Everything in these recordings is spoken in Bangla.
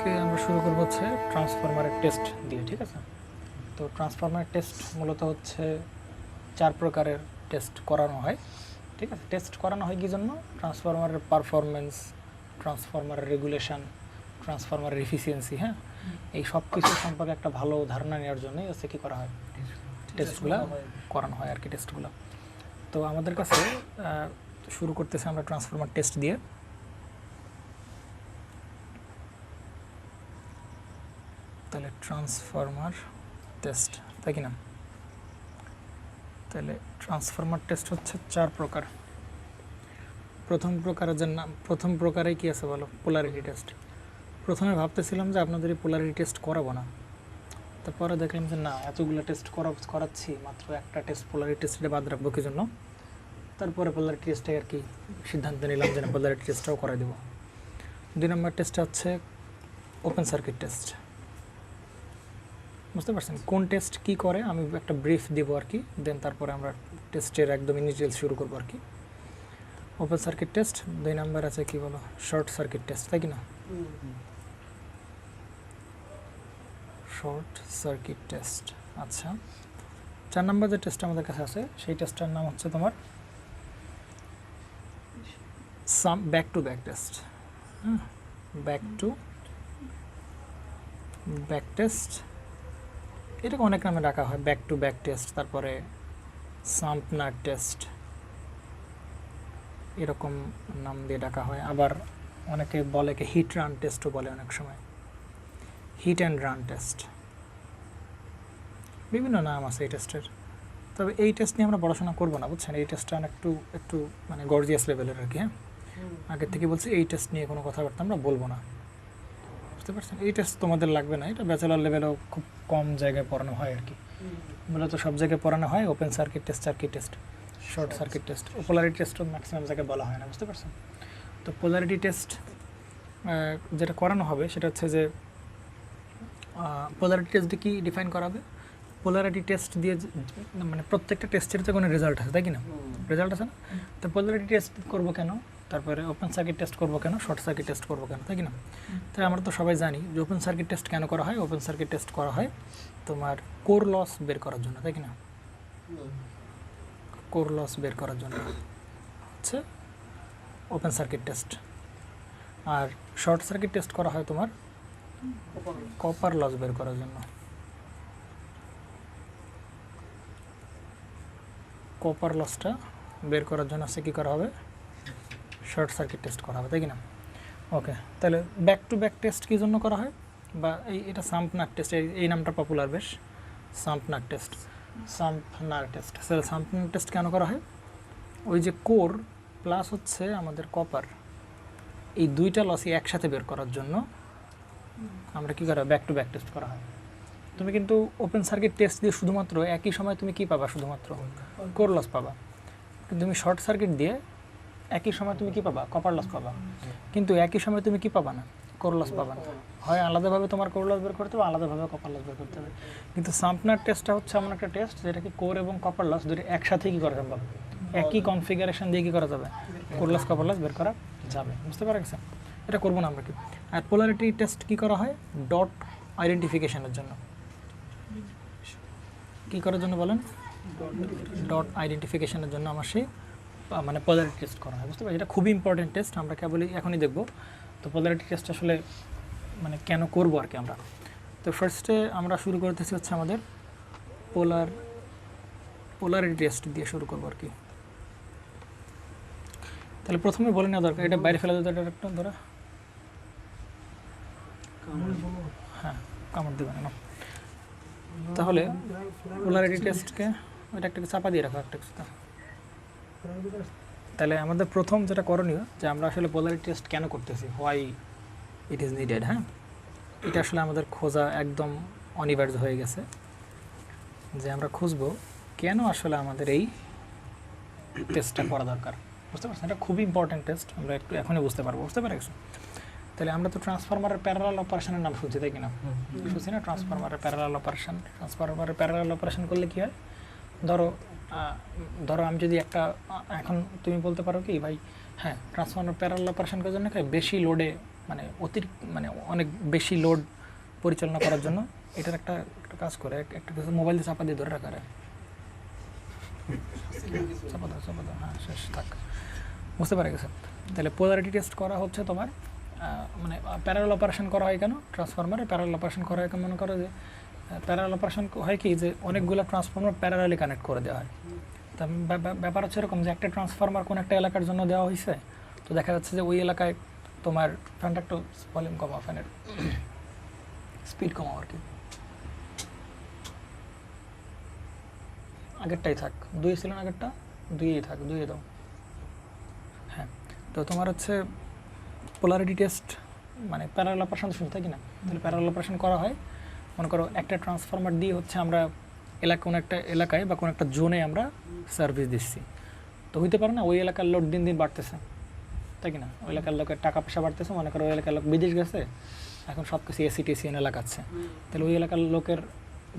আজকে আমরা শুরু করব হচ্ছে ট্রান্সফরমারের টেস্ট দিয়ে, ঠিক আছে? তো ট্রান্সফরমারের টেস্ট মূলত হচ্ছে 4 প্রকারের টেস্ট করানো হয়, ঠিক আছে? টেস্ট করানো হয় কি জন্য? ট্রান্সফরমারের পারফরমেন্স, ট্রান্সফরমারের রেগুলেশন, ট্রান্সফরমারের এফিসিয়েন্সি, হ্যাঁ, এই সব কিছু সম্পর্কে একটা ভালো ধারণা নেওয়ার জন্যই হচ্ছে কী করা হয়, টেস্টগুলো করানো হয় আর কি, টেস্টগুলো। তো আমাদের কাছে শুরু করতেছে আমরা ট্রান্সফরমার টেস্ট দিয়ে। তাহলে ট্রান্সফরমার টেস্ট, তাই কি না? তাহলে ট্রান্সফরমার টেস্ট হচ্ছে 4 প্রকার। প্রথম প্রকারে কি আছে বলো? Polarity test. প্রথমে ভাবতেছিলাম যে আপনাদের এই পোলারিটি টেস্ট করাবো না, তারপরে দেখলাম যে না, এতগুলো টেস্ট করাচ্ছি, মাত্র একটা টেস্ট পোলারিটি টেস্টে বাদ রাখবো কি জন্য। তারপরে পোলারিটি টেস্টে আর কি সিদ্ধান্ত নিলাম যে না, পোলারিটি টেস্টটাও করাই দেবো। 2 নম্বর টেস্টটা হচ্ছে ওপেন সার্কিট টেস্ট। বুঝতে পারছেন কোন টেস্ট কি করে? আমি একটা ব্রিফ দেবো আর কি, দেন তারপরে আমরা টেস্টের একদম ডিটেইলস শুরু করবো আর কি। Open circuit test. 2 নাম্বার আছে কি বলো? শর্ট সার্কিট টেস্ট, তাই কি না? Short circuit test. আচ্ছা, 4 নাম্বার যে টেস্ট আমাদের কাছে আছে সেই টেস্টটার নাম হচ্ছে তোমার ব্যাক টু ব্যাক টেস্ট। হ্যাঁ, ব্যাক টু ব্যাক টেস্ট, এটাকে অনেক নামে ডাকা হয়। ব্যাক টু ব্যাক টেস্ট, তারপরে সাম্পনার টেস্ট, এরকম নাম দিয়ে ডাকা হয়। আবার অনেকে বলে কি হিট রান টেস্টও বলে, অনেক সময় হিট অ্যান্ড রান টেস্ট, বিভিন্ন নাম আছে এই টেস্টের। তবে এই টেস্ট নিয়ে আমরা পড়াশোনা করবো না, বুঝছেন? এই টেস্টটা একটু মানে গর্জিয়াস লেভেলের আর কি। হ্যাঁ, আগের থেকে বলছি এই টেস্ট নিয়ে কোনো কথাবার্তা আমরা বলবো না, বুঝতে পারছেন? এই টেস্ট তোমাদের লাগবে না, এটা ব্যাচেলার লেভেলেও খুব কম জায়গায় পড়ানো হয় আর কি। মূলত সব জায়গায় পড়ানো হয় open circuit test, circuit test, short circuit test. Polarity টেস্টও ম্যাক্সিমাম জায়গায় বলা হয় না, বুঝতে পারছেন? তো পোলারিটি টেস্ট যেটা করানো হবে সেটা হচ্ছে যে পোলারিটি টেস্ট কি ডিফাইন করা হবে? পোলারিটি টেস্ট দিয়ে মানে প্রত্যেকটা টেস্টের তো কোনো রেজাল্ট আছে, তাই কি না? রেজাল্ট আছে না? তো পোলারিটি টেস্ট করবো কেন, তারপরে ওপেন সার্কিট টেস্ট করবো কেন, শর্ট সার্কিট টেস্ট করবো কেন, তাই কি না? তাই আমরা তো সবাই জানি যে ওপেন সার্কিট টেস্ট কেন করা হয়। ওপেন সার্কিট টেস্ট করা হয় তোমার কোর লস বের করার জন্য, তাই কি না? কোর লস বের করার জন্য হচ্ছে ওপেন সার্কিট টেস্ট। আর শর্ট সার্কিট টেস্ট করা হয় তোমার কপার লস বের করার জন্য। কপার লসটা বের করার জন্য আছে কী করা হবে? শর্ট সার্কিট টেস্ট করা হবে, তাই কি না? ওকে, তাহলে ব্যাক টু ব্যাক টেস্ট কী জন্য করা হয়? বা এটা সাম্পনার টেস্ট, এই নামটা পপুলার বেশ, সাম্পনার টেস্ট। সাম্পনার টেস্ট, তাহলে সাম্পনার টেস্ট কেন করা হয়? ওই যে কোর প্লাস হচ্ছে আমাদের কপার, এই দুইটা লসই একসাথে বের করার জন্য আমরা কী করা হয়? ব্যাক টু ব্যাক টেস্ট করা হয়। তুমি কিন্তু ওপেন সার্কিট টেস্ট দিয়ে শুধুমাত্র একই সময় তুমি কী পাবা? শুধুমাত্র কোর লস পাবা। কিন্তু তুমি শর্ট সার্কিট দিয়ে একই সময় তুমি কী পাবা? কপার লস পাবা। কিন্তু একই সময় তুমি কী পাবা না? কোর লস পাবা না। হয় আলাদাভাবে তোমার কোর লস বের করতে হবে, আলাদাভাবে কপার লস বের করতে হবে। কিন্তু সাম্পনার টেস্টটা হচ্ছে এমন একটা টেস্ট যেটা কি কোর এবং কপার লস দুটো একসাথে কী করা সম্ভব? একই কনফিগারেশন দিয়ে কী করা যাবে? কোর লস কপার লস বের করা যাবে, বুঝতে পারা গেছে? এটা করবো না আমরা কি। আর পোলারিটি টেস্ট কী করা হয়? ডট আইডেন্টিফিকেশনের জন্য। কী করার জন্য বলেন? ডট আইডেন্টিফিকেশনের জন্য আমার সেই মানে পোলারিটি টেস্ট করা হয়, বুঝতে পারছি? এটা খুবই ইম্পর্টেন্ট টেস্ট, আমরা কেবলই এখনই দেখব। তো পোলারিটি টেস্ট আসলে মানে কেন করবো আর কি আমরা। তো ফার্স্টে আমরা শুরু করতেছি হচ্ছে আমাদের পোলারিটি টেস্ট দিয়ে শুরু করবো আর কি। তাহলে প্রথমে বলে নেওয়া দরকার, এটা বাইরে ফেলা যেতে একটা ধরা, হ্যাঁ কামড় দেবে না। তাহলে পোলারিটি টেস্টকে ওইটা একটা চাপা দিয়ে রাখো একটা কিছু। তাহলে আমাদের প্রথম যেটা করণীয় যে আমরা আসলে পোলারিটি টেস্ট কেন করতেছি, হোয়াই ইট ইজ নিডেড। হ্যাঁ, এটা আসলে আমাদের খোঁজা একদম অনিবার্য হয়ে গেছে যে আমরা খুঁজবো কেন আসলে আমাদের এই টেস্টটা করা দরকার, বুঝতে পারছেন? এটা খুবই ইম্পর্টেন্ট টেস্ট, আমরা একটু এখনই বুঝতে পারবো, বুঝতে পেরেছি? তাহলে আমরা তো ট্রান্সফরমারের প্যারালাল অপারেশনের নাম শুনছি, তাই কিনা? শুনছি না? ট্রান্সফরমারের প্যারালাল অপারেশন। ট্রান্সফরমারের প্যারালাল অপারেশন করলে কী হয়? ধরো আমি যদি একটা, এখন তুমি বলতে পারো কি ভাই, হ্যাঁ ট্রান্সফরমার প্যারালাল অপারেশন করার জন্য বেশি লোডে মানে অতিরিক্ত মানে অনেক বেশি লোড পরিচালনা করার জন্য এটার একটা কাজ করে, একটা কিছু মোবাইল দিয়ে চাপা দিয়ে ধরে রাখা যায়, চাপা দাও, হ্যাঁ শেষ থাক, বুঝতে পারে গেছে। তাহলে পোলারিটি টেস্ট করা হচ্ছে তোমার মানে প্যারালাল অপারেশন করা হয় কেন ট্রান্সফরমারে, প্যারালাল অপারেশন করা হয় কেন, মনে করো যে প্যারালাল অপারেশন হয় কি যে অনেকগুলো ট্রান্সফরমার প্যারালালি কানেক্ট করে দেওয়া হয়। তা ব্যাপার হচ্ছে এরকম যে একটা ট্রান্সফরমার কোন একটা এলাকার জন্য দেওয়া হয়েছে, তো দেখা যাচ্ছে যে ওই এলাকায় তোমার ফ্যানটা একটু ভলিউম কমাও, ফ্যানের স্পিড কমাও আর কি, আগেরটাই থাক, 2 ছিল না আগেরটা, 2 থাক, 2 দাও। হ্যাঁ, তো তোমার হচ্ছে পোলারিটি টেস্ট মানে প্যারালাল অপারেশন শুনতে থাকি না, তাহলে প্যারালাল অপারেশন করা হয়, মনে করো একটা ট্রান্সফরমার দিয়ে হচ্ছে আমরা কোনো একটা এলাকায় বা কোনো একটা জোনে আমরা সার্ভিস দিচ্ছি, তো হইতে পারে না ওই এলাকার লোড দিন দিন বাড়তেছে, তাই কি না, ওই এলাকার লোকের টাকা পয়সা বাড়তেছে, মনে করো ওই এলাকার লোক বিদেশ গেছে, এখন সব কিছু এসি টেসি এনে লাগাচ্ছে, তাহলে ওই এলাকার লোকের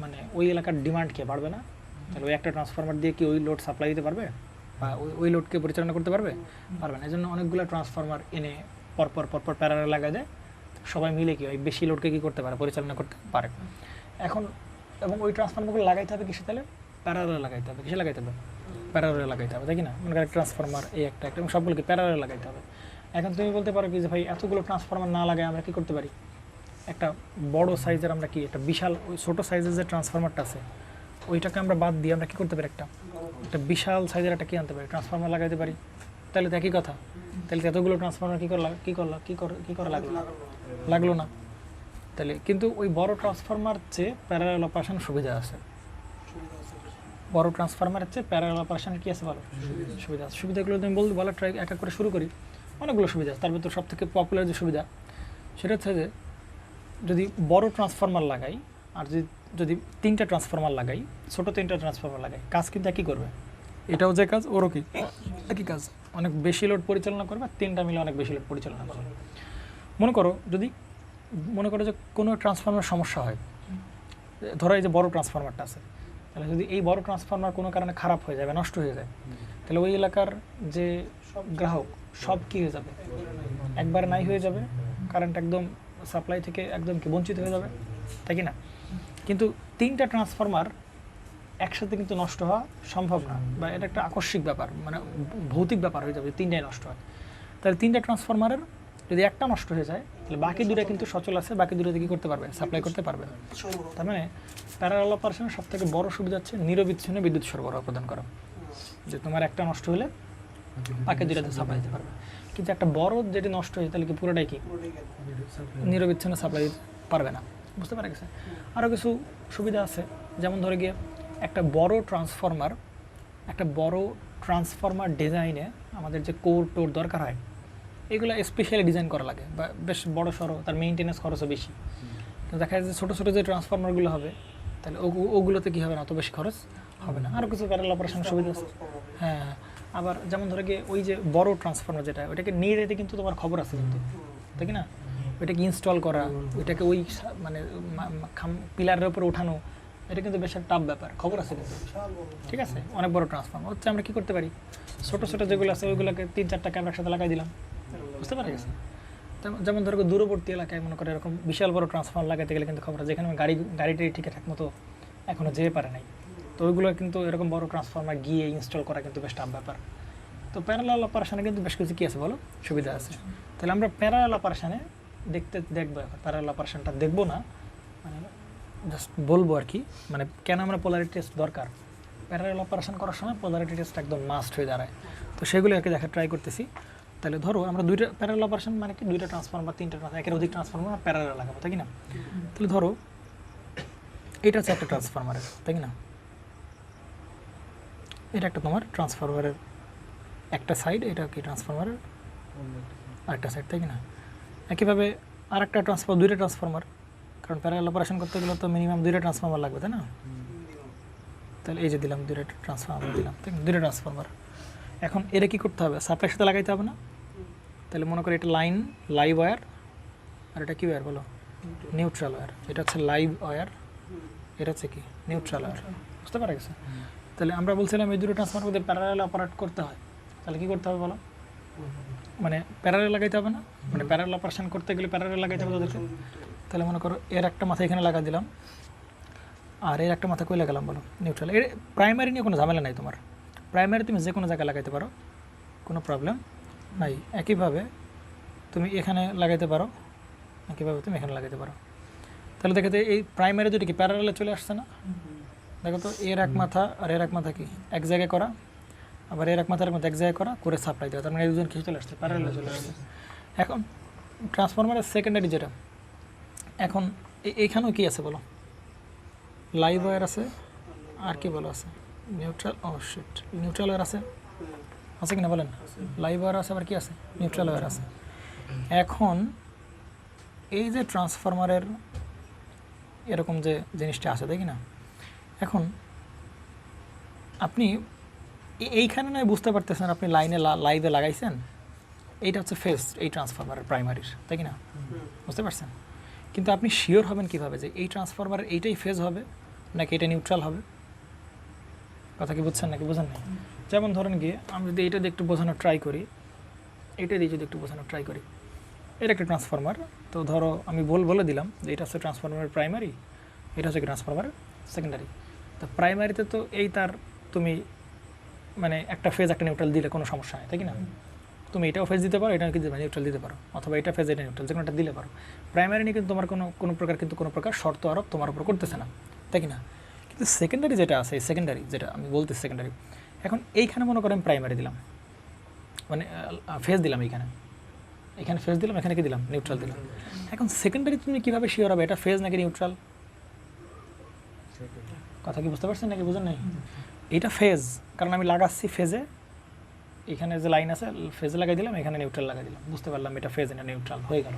মানে ওই এলাকার ডিমান্ড কে বাড়বে না, তাহলে ওই একটা ট্রান্সফরমার দিয়ে কি ওই লোড সাপ্লাই দিতে পারবে বা ওই লোডকে পরিচালনা করতে পারবে, পারবে না। এই জন্য অনেকগুলো ট্রান্সফরমার এনে পরপর প্যারালাল লাগায় দেয়, সবাই মিলে কি ওই বেশি লোডকে কী করতে পারে, পরিচালনা করতে পারে। এখন এবং ওই ট্রান্সফরমারগুলো লাগাইতে হবে কিসে, তাহলে প্যারালাল লাগাইতে হবে, কিসে লাগাইতে হবে, প্যারালাল লাগাইতে হবে, তাই কি না, মনে করেন ট্রান্সফরমার এই একটা এবং সবগুলোকে প্যারালাল লাগাইতে হবে। এখন তুমি বলতে পারো কি যে ভাই এতগুলো ট্রান্সফরমার না লাগায় আমরা কী করতে পারি, একটা বড় সাইজের আমরা কি একটা বিশাল ওই ছোটো সাইজের যে ট্রান্সফরমারটা আছে ওইটাকে আমরা বাদ দিয়ে আমরা কী করতে পারি, একটা বিশাল সাইজের একটা কী আনতে পারি, ট্রান্সফরমার লাগাইতে পারি। তাহলে তো একই কথা, তাহলে এতগুলো ট্রান্সফরমার কী করা লাগলো না। তাহলে কিন্তু ওই বড় ট্রান্সফরমার চেয়ে প্যারালাল অপারেশন সুবিধা আছে, বড় ট্রান্সফরমারের চেয়ে প্যারালাল অপারেশন কি আছে ভালো সুবিধা আছে। সুবিধাগুলো তুমি বলার ট্রাই এক এক করে শুরু করি, অনেকগুলো সুবিধা আছে, তার ভিতর সবথেকে পপুলার যে সুবিধা সেটা হচ্ছে যে যদি বড় ট্রান্সফরমার লাগাই আর যদি 3টা ট্রান্সফরমার লাগাই, ছোটো 3টা ট্রান্সফরমার লাগাই, কাজ কিন্তু একই করবে, এটাও যে কাজ ওরও কি একই কাজ, অনেক বেশি লোড পরিচালনা করবে, 3টা মিলে অনেক বেশি লোড পরিচালনা করবে। মনে করো যে কোনো ট্রান্সফরমার সমস্যা হয়, ধরো এই যে বড় ট্রান্সফরমারটা আছে, তাহলে যদি এই বড় ট্রান্সফরমার কোনো কারণে খারাপ হয়ে যাবে, নষ্ট হয়ে যায়, তাহলে ওই এলাকার যে গ্রাহক সব কী হয়ে যাবে, একবার নাই হয়ে যাবে, কারেন্ট একদম সাপ্লাই থেকে একদম কি বঞ্চিত হয়ে যাবে, তাই কি না। কিন্তু 3টা ট্রান্সফরমার একসাথে কিন্তু নষ্ট হওয়া সম্ভব না, বা এটা একটা আকস্মিক ব্যাপার, মানে ভৌতিক ব্যাপার হয়ে যাবে 3টাই নষ্ট হয়। তাহলে 3টা ট্রান্সফরমারের যদি একটা নষ্ট হয়ে যায় তাহলে বাকি 2টা কিন্তু সচল আছে, বাকি 2টাতে কী করতে পারবে, সাপ্লাই করতে পারবে। তার মানে প্যারালাল অপারেশনের সবথেকে বড় সুবিধা হচ্ছে নিরবিচ্ছিন্ন বিদ্যুৎ সরবরাহ প্রদান করা, যে তোমার একটা নষ্ট হলে বাকি 2টাতে সাপ্লাই দিতে পারবে। কিন্তু একটা বড় যেটি নষ্ট হয়েছে তাহলে কি পুরোটাই কি নিরবিচ্ছিন্ন সাপ্লাই দিতে পারবে না, বুঝতে পারা গেছে। আরও কিছু সুবিধা আছে, যেমন ধরে গিয়ে একটা বড় ট্রান্সফরমার ডিজাইনে আমাদের যে কোর টোর দরকার হয় এগুলো স্পেশালি ডিজাইন করা লাগে, বা বেশ বড় সড়ো, তার মেইনটেনেন্স খরচও বেশি। তো দেখা যায় যে ছোটো ছোটো যে ট্রান্সফরমারগুলো হবে তাহলে ওগুলোতে কী হবে না, অত বেশি খরচ হবে না। আরও কিছু প্যারালাল অপারেশনের সুবিধা আছে। হ্যাঁ, আবার যেমন ধরে গিয়ে ওই যে বড় ট্রান্সফরমার যেটা, ওইটাকে নিয়ে যেতে কিন্তু তোমার খবর আছে কিন্তু, তাই কি না, ওইটাকে ইনস্টল করা, ওইটাকে ওই মানে পিলারের উপরে ওঠানো, এটা কিন্তু বেশ একটা টাফ ব্যাপার, খবর আছে কিন্তু, ঠিক আছে। অনেক বড় ট্রান্সফরমার হচ্ছে আমরা কী করতে পারি, ছোটো ছোটো যেগুলো আছে ওইগুলোকে 3-4টা ক্যামেরার সাথে লাগাই দিলাম, বুঝতে পারা গেছে। যেমন ধরো দূরবর্তী এলাকায় মনে করে এরকম বিশাল বড় ট্রান্সফরমার লাগাতে গেলে কিন্তু খবর আছে, যেখানে গাড়িটাই ঠিকঠাক মতো এখনও যেতে পারে নাই, তো ওইগুলো কিন্তু এরকম বড় ট্রান্সফরমার গিয়ে ইনস্টল করা কিন্তু বেশ টাফ ব্যাপার। তো প্যারালাল অপারেশনে কিন্তু বেশ কিছু কী আছে বলো, সুবিধা আছে। তাহলে আমরা প্যারালাল অপারেশনে দেখবো, এখন প্যারালাল অপারেশনটা দেখবো না, মানে জাস্ট বলবো আর কি, মানে কেন আমরা পোলারিটি টেস্ট দরকার। প্যারালাল অপারেশন করার সময় পোলারিটি টেস্ট একদম মাস্ট হয়ে দাঁড়ায়, তো সেগুলো আর কি দেখা ট্রাই করতেছি। তাহলে ধরো আমরা 2টা প্যারালাল অপারেশন মানে কি 2টা ট্রান্সফরমার বা 3টা একের অধিক ট্রান্সফরমার প্যারালাল লাগাবো, তাই কি না। তাহলে ধরো এটা হচ্ছে একটা ট্রান্সফরমারের, তাই কি না, এটা একটা তোমার ট্রান্সফরমারের একটা সাইড, এটা কি ট্রান্সফরমারের আরেকটা সাইড, তাই কি না। একইভাবে আরেকটা 2টা ট্রান্সফরমার, কারণ প্যারালাল অপারেশন করতে গেলে তো মিনিমাম 2টা ট্রান্সফরমার লাগবে, তাই না। তাহলে এই যে দিলাম 2টা ট্রান্সফরমার দিলাম, তাই 2টা ট্রান্সফরমার। এখন এটা কী করতে হবে, সাপ্লাইয়ের সাথে লাগাইতে হবে না। তাহলে মনে করি এটা লাইভ ওয়্যার, আর এটা কী ওয়্যার বলো, নিউট্রাল ওয়্যার। এটা হচ্ছে লাইভ ওয়্যার, এটা হচ্ছে কি নিউট্রাল ওয়্যার, বুঝতে পারা গেছে। তাহলে আমরা বলছিলাম এই 2টো ট্রান্সফরমার মধ্যে প্যারালাল অপারেট করতে হয়, তাহলে কী করতে হবে বলো, মানে প্যারালাল লাগাইতে হবে না, মানে প্যারালাল অপারেশন করতে গেলে প্যারালাল লাগাইতে হবে তাদেরকে। তাহলে মনে করো এর একটা মাথা এখানে লাগা দিলাম, আর এর একটা মাথা কই লাগালাম বলো, নিউট্রাল। এর প্রাইমারি নিয়ে কোনো ঝামেলা নাই তোমার, প্রাইমারি তুমি যে কোনো জায়গায় লাগাইতে পারো, কোনো প্রবলেম নাই। একইভাবে তুমি এখানে লাগাইতে পারো, একইভাবে তুমি এখানে লাগাইতে পারো। তাহলে দেখো তো এই প্রাইমারি দুটি কি প্যারালালে চলে আসছে না? দেখো তো এর এক মাথা আর এর এক মাথা কি এক জায়গায় করা, আবার এর এক মাথার মধ্যে এক জায়গায় করা করে সাপ্লাই দেওয়া, তার মানে এই দুজন কি চলে আসছে, প্যারালালে চলে আসছে। এখন ট্রান্সফরমারের সেকেন্ডারি যেটা, এখন এইখানেও কি আছে বলো, লাইভ ওয়্যার আছে, আর কি বলো আছে নিউট্রাল, ও শিট, নিউট্রাল ওয়্যার আছে, আছে কিনা বলেন? লাইভ ওয়্যার আছে, আবার কি আছে, নিউট্রাল ওয়্যার আছে। এখন এই যে ট্রান্সফরমারের এরকম যে জিনিসটা আছে, তাই কি না? এখন আপনি এইখানে নয় বুঝতে পারতেছেন, আপনি লাইভে লাগাইছেন, এইটা হচ্ছে ফেজ এই ট্রান্সফরমারের প্রাইমারির, তাই কি না? বুঝতে পারছেন? কিন্তু আপনি শিওর হবেন কীভাবে যে এই ট্রান্সফরমারের এইটাই ফেজ হবে নাকি এটা নিউট্রাল হবে? কথা কি বুঝছেন নাকি বুঝেন না? যেমন ধরেন গিয়ে আমি যদি এইটা দিয়ে একটু বোঝানোর ট্রাই করি, এইটা দিয়ে যদি একটু বোঝানোর ট্রাই করি, এটা একটা ট্রান্সফরমার, তো ধরো আমি বলে দিলাম যে এটা হচ্ছে ট্রান্সফরমারের প্রাইমারি, এটা হচ্ছে ট্রান্সফরমারের সেকেন্ডারি। তো প্রাইমারিতে তো এই তার তুমি মানে একটা ফেজ একটা নিউট্রাল দিলে কোনো সমস্যা নেই, তাই কি না? তুমি এটাও ফেজ দিতে পারো, এটা কি নিউট্রাল দিতে পারো, অথবা এটা ফেজ এটা নিউট্রাল, যে কোনোটা দিলে পারো। প্রাইমারি নিয়ে কিন্তু তোমার কোনো প্রকার শর্ত আরোপ তোমার উপর করতেছে না, তাই কি না? কিন্তু সেকেন্ডারি যেটা আছে, এই সেকেন্ডারি যেটা আমি বলতেছি সেকেন্ডারি, এখন এইখানে মনে করেন প্রাইমারি দিলাম, মানে ফেজ দিলাম, এখানে ফেজ দিলাম, এখানে কি দিলাম, নিউট্রাল দিলাম। এখন সেকেন্ডারি তুমি কীভাবে শিওর হবে এটা ফেজ নাকি নিউট্রাল? কথা কি বুঝতে পারছেন নাকি বুঝেন নাই? এটা ফেজ, কারণ আমি লাগাচ্ছি ফেজে, এখানে যে লাইন আছে ফেজে লাগাই দিলাম, এখানে নিউট্রাল লাগাই দিলাম, বুঝতে পারলাম এটা ফেজ না নিউট্রাল হয়ে গেল।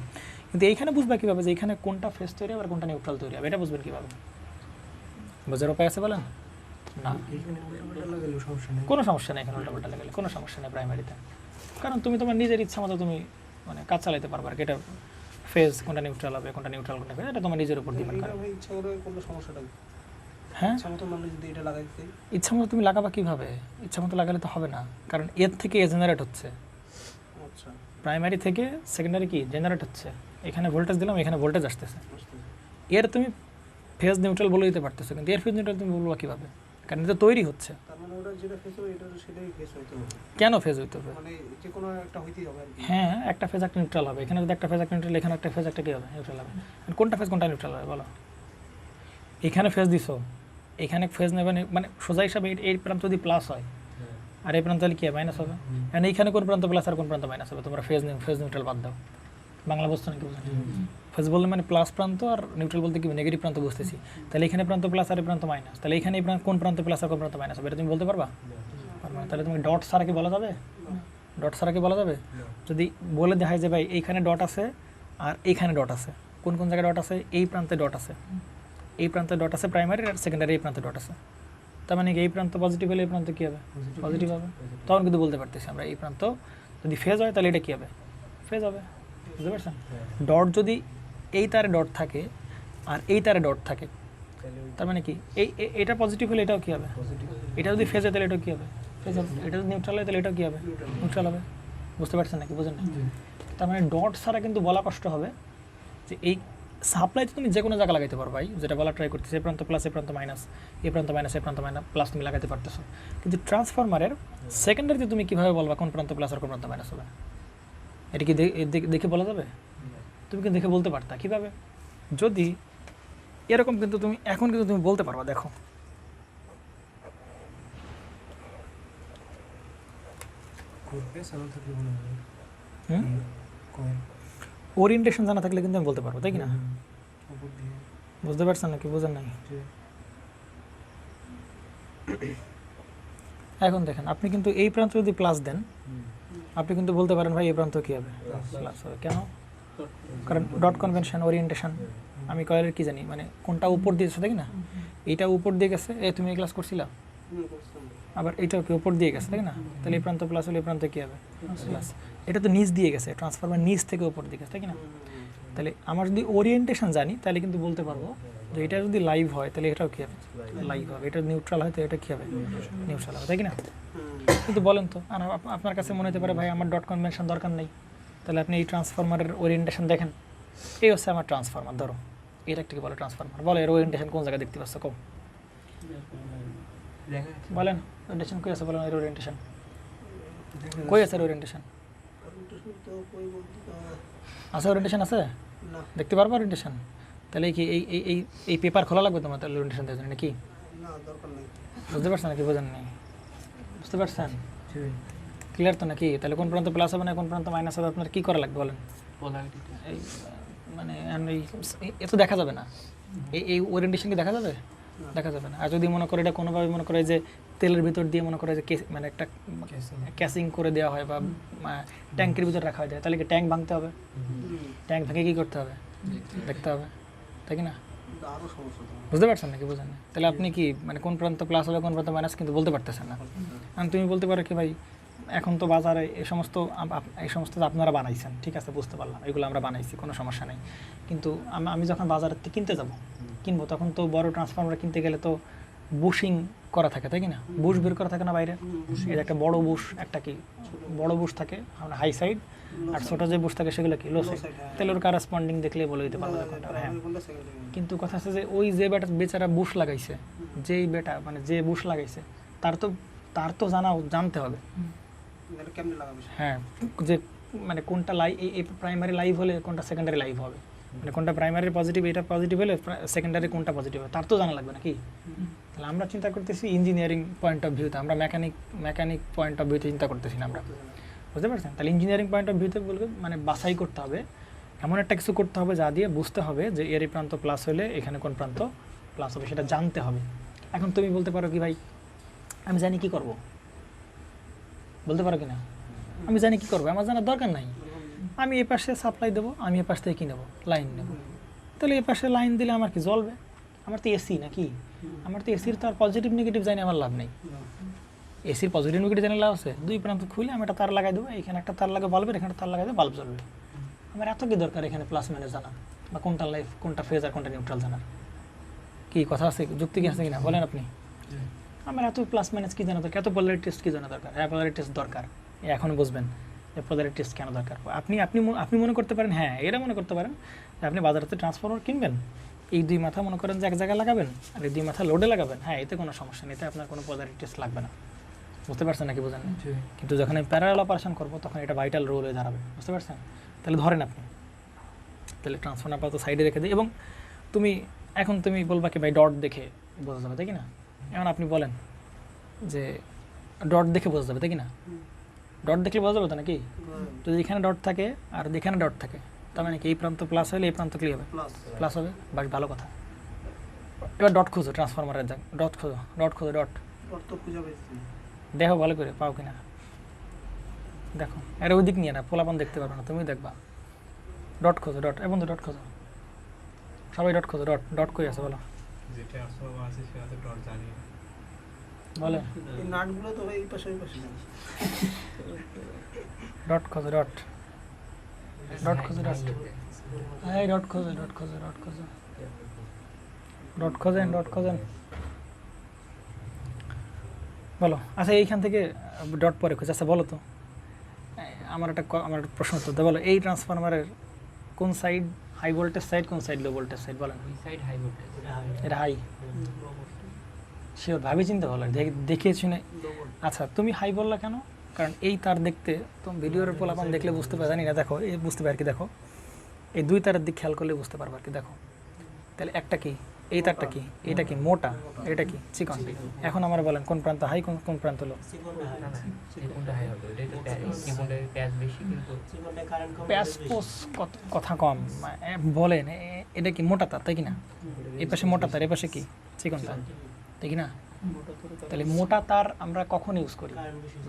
কিন্তু এইখানে বুঝবা কীভাবে যে এখানে কোনটা ফেজ তৈরি হবে আর কোনটা নিউট্রাল তৈরি হবে, এটা বুঝবেন কীভাবে? বোঝার উপায় আছে বলেন? না, কোনো সমস্যা নেই এখানে উল্টাপাল্টা লাগালে, কোনো সমস্যা নেই প্রাইমারিতে, কারণ তুমি তোমার নিজের ইচ্ছা মতো তুমি মানে কাজ চালাইতে পারবে। আর এটা ফেজ কোনটা নিউট্রাল হবে, কোনটা নিউট্রাল কোনটা ফেজ, এটা তোমার নিজের উপর ডিপেন্ড করে। হ্যাঁ, ইচ্ছা মতো তুমি লাগাবা কীভাবে? ইচ্ছা মতো লাগালে তো হবে না, কারণ এর থেকে এ জেনারেট হচ্ছে, প্রাইমারি থেকে সেকেন্ডারি কি জেনারেট হচ্ছে, এখানে ভোল্টেজ দিলাম, এখানে ভোল্টেজ আসতেছে, এর তুমি ফেজ নিউট্রাল বলে দিতে পারতেছো, কিন্তু এর ফেজ নিউট্রাল তুমি বলবা কীভাবে? কারণ এটা তৈরি হচ্ছে। কেন ফেজ হইতে হবে? হ্যাঁ, একটা ফেজ একটা নিউট্রাল হবে, এখানে যদি একটা ফেজ একটা নিউট্রাল, এখানে একটা ফেজ একটা কী হবে, নিউট্রাল হবে। কোনটা ফেজ কোনটা নিউট্রাল হবে বলো? এখানে ফেজ দিছো, এখানে ফেজ নেবে, মানে সোজা হিসাবে এই প্রান্ত যদি প্লাস হয় আর এই প্রান্ত তাহলে কী মাইনাস হবে, কারণ এইখানে কোন প্রান্ত প্লাস আর কোন প্রান্ত মাইনাস হবে, তোমরা ফেজ নিউট্রাল বাদ দাও। বাংলা বুঝতো নাকি বুঝেন? ফেজ বললে মানে প্লাস প্রান্ত, আর নিউট্রাল বলতে কি নেগেটিভ প্রান্ত বুঝতেছি। তাহলে এখানে প্রান্ত প্লাস আর এই প্রান্ত মাইনাস, তাহলে এখানে এই কোন প্রান্ত প্লাস আর কোন প্রান্ত মাইনাস হবে, এটা তুমি বলতে পারবা? তাহলে তুমি ডট ছাড়া কি বলা যাবে? ডট ছাড়া কি বলা যাবে? যদি বলে দেখায় যে ভাই এইখানে ডট আছে আর এইখানে ডট আছে, কোন কোন জায়গায় ডট আছে, এই প্রান্তে ডট আছে, এই প্রান্তে ডট আছে প্রাইমারি, আর সেকেন্ডারি এই প্রান্তে ডট আছে, তার মানে এই প্রান্ত পজিটিভ হলে এই প্রান্ত কী হবে, পজিটিভ হবে। তখন কিন্তু বলতে পারতেছি আমরা এই প্রান্ত যদি ফেজ হয় তাহলে এটা কী হবে, ফেজ হবে। বুঝতে পারছেন? ডট যদি এই তারে ডট থাকে আর এই তারে ডট থাকে, তার মানে কি এটা পজিটিভ হলে এটাও কী হবে, এটা যদি ফেজ হয় তাহলে এটাও কী হবে, ফেজ হবে। এটা যদি নিউট্রাল হয় তাহলে এটাও কী হবে, নিউট্রাল হবে। বুঝতে পারছেন নাকি বুঝেন না? তার মানে ডট ছাড়া কিন্তু বলা কষ্ট হবে যে এই সাপ্লাই তো তুমি যে কোনো জায়গা লাগাইতে পারো ভাই, যেটা বলা ট্রাই করতেছে, এই প্রান্ত প্লাস এই প্রান্ত মাইনাস, এই প্রান্ত মাইনাস এই প্রান্ত মাইনাস প্লাস তুমি লাগাতে পারতেছো। কিন্তু ট্রান্সফরমারের সেকেন্ডারিতে তুমি কীভাবে বলবা কোন প্রান্ত প্লাস আর কোন প্রান্ত মাইনাস হবে? এটা কি দেখে বলা যাবে? তুমি কিন্তু দেখে বলতে পারতা কীভাবে? যদি এরকম কিন্তু তুমি এখন কিন্তু তুমি বলতে পারবা, দেখো ওরিয়েন্টেশন জানা থাকলে কিন্তু আমি বলতে পারবো, তাই কি না? বুঝতে পারছেন নাকি বুঝেন নাই? এখন দেখেন, আপনি কিন্তু এই প্রান্ত যদি প্লাস দেন, আপনি কিন্তু বলতে পারেন ভাই এই প্রান্ত কী হবে, প্লাস হবে। কেন? কারণ ডট কনভেনশন, ওরিয়েন্টেশন, আমি কয়েলের কী জানি মানে কোনটা উপর দিয়েছে, তাই না? এইটা উপর দিয়ে গেছে, তুমি এই ক্লাস করছিলা, আবার এইটাও কি উপর দিয়ে গেছে, তাই না? তাহলে এই প্রান্ত প্লাস হলে এই প্রান্ত কী হবে, প্লাস। এটা তো নিচ দিয়ে গেছে, ট্রান্সফরমার নিচ থেকে উপর দিকে, তাই কি না? তাহলে আমার যদি ওরিয়েন্টেশন জানি তাহলে কিন্তু বলতে পারবো যে এটা যদি লাইভ হয় তাহলে এটাও কী হবে, লাইভ হবে। এটা নিউট্রাল হয় তো এটা কী হবে, নিউট্রাল হবে, তাই কি না? কিন্তু বলেন তো, আর আপনার কাছে মনে হতে পারে ভাই আমার ডট কনভেনশন দরকার নেই, তাহলে আপনি এই ট্রান্সফরমারের ওরিয়েন্টেশন দেখেন, এই হচ্ছে আমার ট্রান্সফরমার, ধরো এটা একটাকে বলে ট্রান্সফরমার, বলো এর ওরিয়েন্টেশন কোন জায়গায় দেখতে পাচ্ছ, কম বলেন ওরিয়েন্টেশন কই আছে, বলেন এর ওরিয়েন্টেশন কই আছে, ওরিয়েন্টেশন আছে, ওরিয়েন্টেশন আছে, দেখতে পারবো ওরিয়েন্টেশন? তাহলে কি এই এই এই এই পেপার খোলা লাগবে তোমার তাহলে ওরিয়েন্টেশন দেওয়ার জন্য নাকি? বুঝতে পারছেন নাকি, বোঝেন নেই? বুঝতে পারছেন, ক্লিয়ার তো নাকি? তাহলে কোন প্রান্ত প্লাস হবে না কোন প্রান্ত মাইনাস হবে আপনার কী করা লাগবে বলেন? এই মানে এ তো দেখা যাবে না, এই ওরিয়েন্টেশন কি দেখা যাবে? দেখা যাবে না। আর যদি মনে করে এটা কোনোভাবে মনে করে যে তেলের ভিতর দিয়ে মনে করে যে মানে একটা ক্যাসিং করে দেওয়া হয় বা ট্যাঙ্কের ভিতর রাখা হয়, তাহলে কি ট্যাঙ্ক ভাঙতে হবে? ট্যাঙ্ক ভেঙে কী করতে হবে, দেখতে হবে, তাই কি না? বুঝতে পারছেন নাকি, বোঝেন না? তাহলে আপনি কি মানে কোন প্রান্ত প্লাস হবে কোন প্রান্ত মাইনাস কিন্তু বলতে পারতেছেন না। আর তুমি বলতে পারো কি ভাই এখন তো বাজারে এই সমস্ত আপনারা বানাইছেন, ঠিক আছে বুঝতে পারলাম, এগুলো আমরা বানাইছি, কোনো সমস্যা নেই। কিন্তু আমি যখন বাজারের থেকে কিনতে যাব, কিনবো, তখন তো বড় ট্রান্সফরমার কিনতে গেলে তো বুশিং করা থাকে, তাই কি না? বুশ বের করা থাকে না বাইরে, এর একটা বড় বুশ, একটা কি বড় বুশ থাকে আমরা হাই সাইড, আর ছোটো যে বুশ থাকে সেগুলো কি লো সাইড। তাহলে ওর কারেসপন্ডিং দেখলে বলে দিতে পারবো। হ্যাঁ, কিন্তু কথা আছে যে ওই যে বেচারা বুশ লাগাইছে, যেই বেটা মানে যে বুশ লাগাইছে তার তো জানতে হবে হ্যাঁ যে মানে কোনটা লাইভ, এই প্রাইমারি লাইভ হলে কোনটা সেকেন্ডারি লাইভ হবে, মানে কোনটা প্রাইমারি পজিটিভ, এটা পজিটিভ হলে সেকেন্ডারি কোনটা পজিটিভ হবে তার তো জানা লাগবে নাকি? তাহলে আমরা চিন্তা করতেছি ইঞ্জিনিয়ারিং পয়েন্ট অফ ভিউতে, আমরা মেকানিক পয়েন্ট অফ ভিউতে চিন্তা করতেছি না আমরা, বুঝতে পারছেন? তাহলে ইঞ্জিনিয়ারিং পয়েন্ট অফ ভিউতে বলবে মানে বাছাই করতে হবে, এমন একটা কিছু করতে হবে যা দিয়ে বুঝতে হবে যে এর এই প্রান্ত প্লাস হলে এখানে কোন প্রান্ত প্লাস হবে, সেটা জানতে হবে। এখন তুমি বলতে পারো কি ভাই আমি জানি কি করব, বলতে পারো কি না? আমি জানি কি করবো, আমার জানার দরকার নাই, আমি এ পাশে সাপ্লাই দেবো, আমি এ পাশ থেকে কী নেবো, লাইন নেবো। তাহলে এ পাশে লাইন দিলে আমার কি জ্বলবে? আমার তো এসি নাকি, আমার তো এসির তো আর পজিটিভ নেগেটিভ জানি আমার লাভ নেই। এসির পজিটিভ নেগেটিভ জানি লাভ আছে, দুই প্রান্ত খুলে আমি একটা তার লাগাই দেবো, এখানে একটা তার লাগে বাল্বের, এখানে তার লাগাই দেবো, বাল্ব জ্বলবে। আমার এত কি দরকার এখানে প্লাস মাইনাস জানা, বা কোনটা লাইফ কোনটা ফেজ আর কোনটা নিউট্রাল জানার? কি কথা আছে, যুক্তি কি আছে কিনা বলেন আপনি? আমার এত প্লাস মাইনাস কী জানা দরকার, এত পোলারিটি টেস্ট কী জানা দরকার? হ্যাঁ পোলারিটি টেস্ট দরকার, এখন বুঝবেন যে পোলারিটি টেস্ট কেন দরকার। আপনি মনে করতে পারেন, হ্যাঁ এরা মনে করতে পারেন যে আপনি বাজারেতে ট্রান্সফরমার কিনবেন, এই দুই মাথা মনে করেন যে এক জায়গায় লাগাবেন আর এই দুই মাথা লোডে লাগাবেন, হ্যাঁ এতে কোনো সমস্যা নেই, এতে আপনার কোনো পোলারিটি টেস্ট লাগবে না, বুঝতে পারছেন নাকি, বোঝেন? কিন্তু যখন আমি প্যারালাল অপারেশন করবো তখন এটা ভাইটাল রোল হয়ে দাঁড়াবে, বুঝতে পারছেন? তাহলে ধরেন আপনি তাহলে ট্রান্সফরমার আপাতত সাইডে রেখে দিই, এবং তুমি বলবা কি ভাই ডট দেখে বোঝা যাবে, তাই কি না? এখন আপনি বলেন যে ডট দেখে বোঝা যাবে, তাই কি না? ডট দেখলে বোঝা যাবে তো নাকি? যদি এখানে ডট থাকে আর এখানে ডট থাকে তার মানে কি এই প্রান্ত প্লাস হলে এই প্রান্ত কি হবে, প্লাস হবে, বাস ভালো কথা। এবার ডট খুঁজো, ট্রান্সফরমারের যাক ডট খোঁজো, ডট দেখো ভালো করে পাও কিনা দেখো, এর ওই দিক নিয়ে না, পোলাপান দেখতে পারো না, তুমি দেখবা। ডট খোঁজো, ডট এবং ডট খোঁজো, সবাই ডট খোঁজো, ডট কই আছে বলো, বলে ডট খোঁজো, ডট খোঁজো, এই ডট খোঁজেন বলো। আচ্ছা এইখান থেকে ডট পরে খোঁজ, আচ্ছা বলো তো আমার একটা প্রশ্ন উত্তর দাও, বলো এই ট্রান্সফরমারের কোন সাইড হাই ভোল্টেজ সাইড, কোন সাইড লো ভোল্টেজ সাইড, বলেন? এটা হাই, শিওর ভাবি চিন্তা ভালো দেখিয়েছি না? আচ্ছা তুমি হাই বললা কেন? কারণ এই তার দেখতে তুমি ভিডিওর পোলাপান দেখলে বুঝতে পারে, জানি না, দেখো এই বুঝতে পারে আর কি, দেখো এই দুই তারের দিক খেয়াল করলে বুঝতে পারবে আর কি, দেখো তাহলে একটা কি এই তারটা কি, এটা কি মোটা, এটা কি চিকন। এখন আমার বলেন কোন প্রান্ত হাই কোন প্রান্ত লো? কথা কম বলেন, এটা কি মোটা তার, তাই কি না? এই পাশে মোটা তার, এ পাশে কি চিকন তার, তাই কি না? তাহলে মোটা তার আমরা কখন ইউজ করি?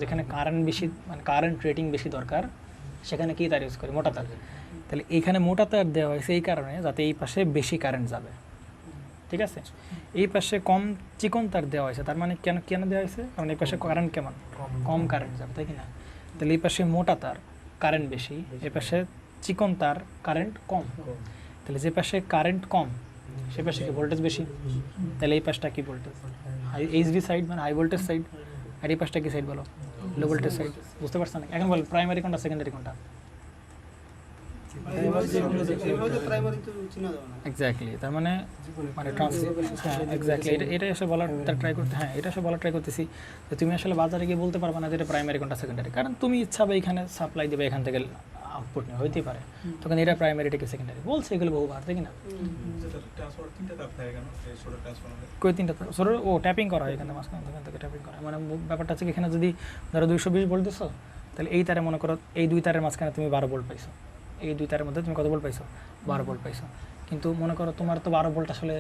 যেখানে কারেন্ট বেশি, মানে কারেন্ট রেটিং বেশি দরকার, সেখানে কি তার ইউজ করি? মোটা তার। তাহলে এইখানে মোটা তার দেওয়া হয়েছে এই কারণে যাতে এই পাশে বেশি কারেন্ট যাবে, ঠিক আছে? এই পাশে কম চিকন তার দেওয়া হয়েছে, তার মানে কেন দেওয়া হয়েছে? কারণ এই পাশে কারেন্ট কেমন কম কারেন্ট যাবে, তাই কি না? তাহলে এই পাশে মোটা তার কারেন্ট বেশি, এই পাশে চিকন তার কারেন্ট কম। তাহলে যে পাশে কারেন্ট কম সে পাশে কি ভোল্টেজ বেশি, তাহলে এই পাশটা কি ভোল্টেজ, এইচভি সাইড মানে হাই ভোল্টেজ সাইড, আর এই পাশটা কি সাইড বলো, লো ভোল্টেজ সাইড। বুঝতে পারছো না? এখন বল প্রাইমারি কোনটা সেকেন্ডারি কোনটা? এক্স্যাক্টলি, তার মানে এক্স্যাক্টলি এটা এসে বলার ট্রাই করতে, হ্যাঁ এটা এসে বলার ট্রাই করতেছি যে তুমি আসলে বাজারে গিয়ে বলতে পারবে না যে এটা প্রাইমারি কোনটা সেকেন্ডারি, কারণ তুমি ইচ্ছা হবে এখানে সাপ্লাই দেবে, এখান থেকে আউটপুট নেওয়া হইতেই পারে, তখন এটা প্রাইমারি এটাকে সেকেন্ডারি বলছে, এগুলো বহুবার, দেখি না কই তিনটা সরো ও ট্যাপিং করা হয় এখানে মাঝখান থেকে ট্যাপিং করা, মানে ব্যাপারটা হচ্ছে এখানে যদি ধরো 220 ভোল্ট দিছো, তাহলে এই তারে মনে করো এই দুই তারের মাঝখানে তুমি 12 ভোল্ট পাইছো, এই দুই তারের মধ্যে তুমি কত ভোল্ট পাইছো, 12 ভোল্ট পাইছো, কিন্তু মনে করো তোমার তো 12 ভোল্ট আসলে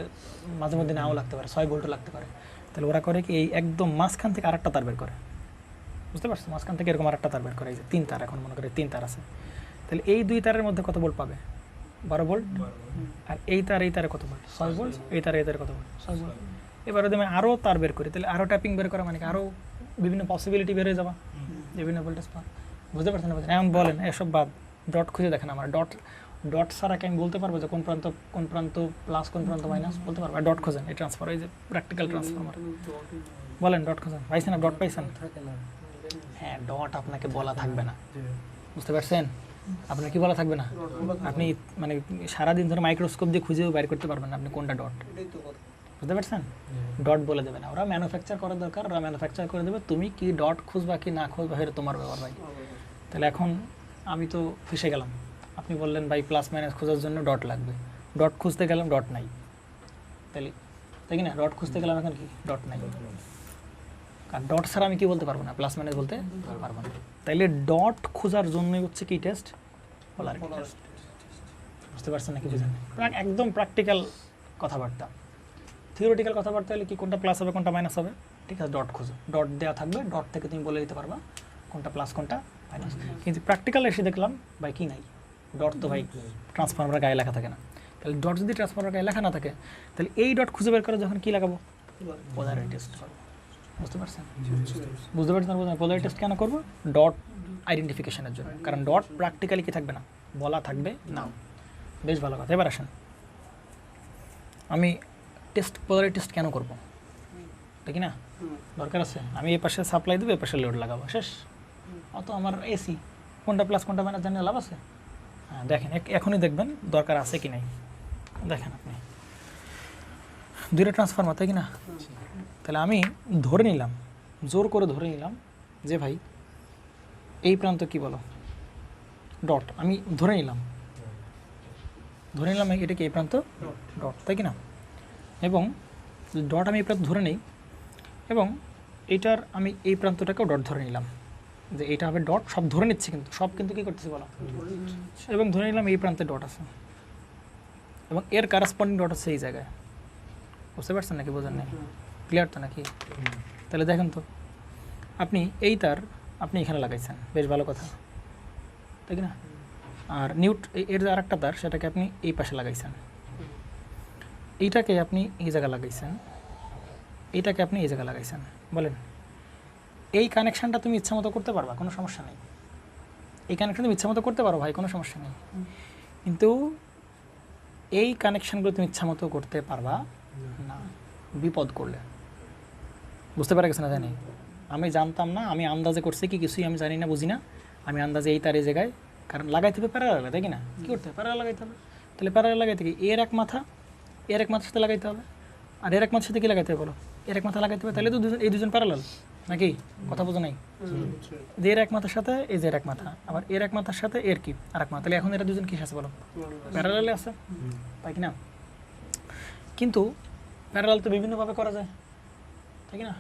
মাঝে মধ্যে নাও লাগতে পারে, 6 ভোল্টও লাগতে পারে, তাহলে ওরা করে কি এই একদম মাঝখান থেকে আরেকটা তার বের করে, বুঝতে পারছো, মাঝখান থেকে এরকম আরেকটা তার বের করে, এই যে 3 তার, এখন মনে করে 3 তার আছে, তাহলে এই দুই তারের মধ্যে কত ভোল্ট পাবে, 12 ভোল্ট, আর এই তারে কত ভোল্ট, 6 ভোল্ট, এই তারে কত ভোল্ট, 6 ভোল্ট। এবারে যদি আমি আরও তার বের করি, তাহলে আরও ট্যাপিং বের করা মানে আরও বিভিন্ন পসিবিলিটি বের হয়ে যাবা, বিভিন্ন ভোল্টেজ পাওয়া, বুঝতে পারছেন না? এখন বলেন এসব বাদ, ডট খুঁজে দেখেন, আমার ডট ছাড়া কি আমি বলতে পারবো যে কোন প্রান্ত প্লাস কোন প্রান্ত মাইনাস, বলতে পারবো? আর ডট খোঁজেন, এই ট্রান্সফার, এই যে প্র্যাকটিক্যাল ট্রান্সফরমার, বলেন ডট খোঁজেন, পাইছেন না? ডট পাইছেন? হ্যাঁ, ডট আপনাকে বলা থাকবে না, বুঝতে পারছেন? আপনার কি বলা থাকবে না, আপনি মানে সারাদিন ধরে মাইক্রোস্কোপ দিয়ে খুঁজেও বাইর করতে পারবেন না আপনি কোনটা ডট, বুঝতে পারছেন? ডট বলে দেবে না, ওরা ম্যানুফ্যাকচার করার দরকার, ওরা ম্যানুফ্যাকচার করে দেবে, তুমি কি ডট খুঁজবা কি না খুঁজবা সেটা তোমার ব্যাপার ভাই। তাহলে এখন আমি তো ফেসে গেলাম, আপনি বললেন ভাই প্লাস মাইনাস খোঁজার জন্য ডট লাগবে, ডট খুঁজতে গেলাম ডট নাই, তাহলে তাই কি না? ডট খুঁজতে গেলাম, এখন কি ডট নাই, কারণ ডট ছাড়া আমি কি বলতে পারবো না, প্লাস মাইনাস বলতে পারবো না। তাইলে ডট খোঁজার জন্যই হচ্ছে কি টেস্ট, পোলারিটি টেস্ট, বুঝতে পারছেন নাকি? বুঝেন? একদম প্র্যাকটিক্যাল কথাবার্তা, থিওরিটিক্যাল কথাবার্তা হলে কি কোনটা প্লাস হবে কোনটা মাইনাস হবে, ঠিক আছে? ডট খোঁজো, ডট দেওয়া থাকবে, ডট থেকে তুমি বলে দিতে পারবা কোনটা প্লাস কোনটা মাইনাস। কিন্তু প্র্যাকটিক্যাল এসে দেখলাম ভাই কি নাই, ডট তো ভাই ট্রান্সফরমারের গায়ে লেখা থাকে না, তাহলে ডট যদি ট্রান্সফরমারের গায়ে লেখা না থাকে, তাহলে এই ডট খুঁজে বের করে যখন কি লাগাবো, পোলারিটি টেস্ট করবো, বুঝতে পারছেন? বুঝতে পারছেন? পোলারিটি টেস্ট কেন করবো? ডট আইডেন্টিফিকেশনের জন্য, কারণ ডট প্র্যাকটিক্যালি কি থাকবে না, বলা থাকবে না। বেশ ভালো কথা। এবার আসেন, আমি পোলারিটি টেস্ট কেন করবো, দেখি না দরকার আছে, আমি এই পাশে সাপ্লাই দেবো, এই পাশে লোড লাগাবো, শেষ। অত আমার এসি কোনটা প্লাস কোনটা মাইনাস জানিয়ে লাভ আছে? হ্যাঁ দেখেন, এখনই দেখবেন দরকার আছে কি নাই। দেখেন আপনি দুইটা ট্রান্সফরমার, তাই কি না? তাহলে আমি ধরে নিলাম, জোর করে ধরে নিলাম যে ভাই এই প্রান্ত কি বলো, ডট, আমি ধরে নিলাম এটা কি এই প্রান্ত ডট, তাই কি না? এবং ডট আমি এই প্রান্ত ধরে নিই, এবং এইটার আমি এই প্রান্তটাকেও ডট ধরে নিলাম যে এইটা হবে ডট, সব ধরে নিচ্ছি, কিন্তু সব কিন্তু কী করতেছি বলো, এবং ধরে নিলাম এই প্রান্তে ডট আছে, এবং এর কারেসপন্ডিং ডট আছে এই জায়গায়, বুঝতে পারছেন নাকি? বোঝেন নাই? ক্লিয়ার তো নাকি? তাহলে দেখেন তো, আপনি এই তার আপনি এখানে লাগাইছেন, বেশ ভালো কথা, তাই না? আর এর যে আরেকটা তার, সেটাকে আপনি এই পাশে লাগাইছেন, এইটাকে আপনি এই জায়গায় লাগাইছেন, এইটাকে আপনি এই জায়গায় লাগাইছেন। বলেন এই কানেকশানটা তুমি ইচ্ছা মতো করতে পারবা, কোনো সমস্যা নেই, এই কানেকশান তুমি ইচ্ছা মতো করতে পারো ভাই, কোনো সমস্যা নেই, কিন্তু এই কানেকশানগুলো তুমি ইচ্ছা মতো করতে পারবা না বিপদ করলে। বুঝতে পারা গেছে না? জানি, আমি জানতাম না, আমি আন্দাজে করছি, কি কিছুই আমি জানি না, বুঝি না, আমি আন্দাজে এই তার এই জায়গায়, কারণ লাগাইতে হবে প্যারালাল, তাই কি না? কী করতে হবে? প্যারালাল লাগাইতে হবে। তাহলে প্যারালাল লাগাইতে কি এর এক মাথার সাথে লাগাইতে হবে, আর এর এক মাথার সাথে কী লাগাইতে হবে বলো, এর এক মাথা লাগাইতে হবে, তাহলে তো এই দুজন প্যারালাল নাকি? কথা বোঝো নাই? যে এর এক মাথার সাথে এই যে এর এক মাথা, আবার এর এক মাথার সাথে এর কি আর এক মাথা, তাহলে এখন এরা দুজন কী আছে বলো, প্যারালালে আছে, তাই কি না? কিন্তু প্যারালাল তো বিভিন্নভাবে করা যায়, তাই কি না?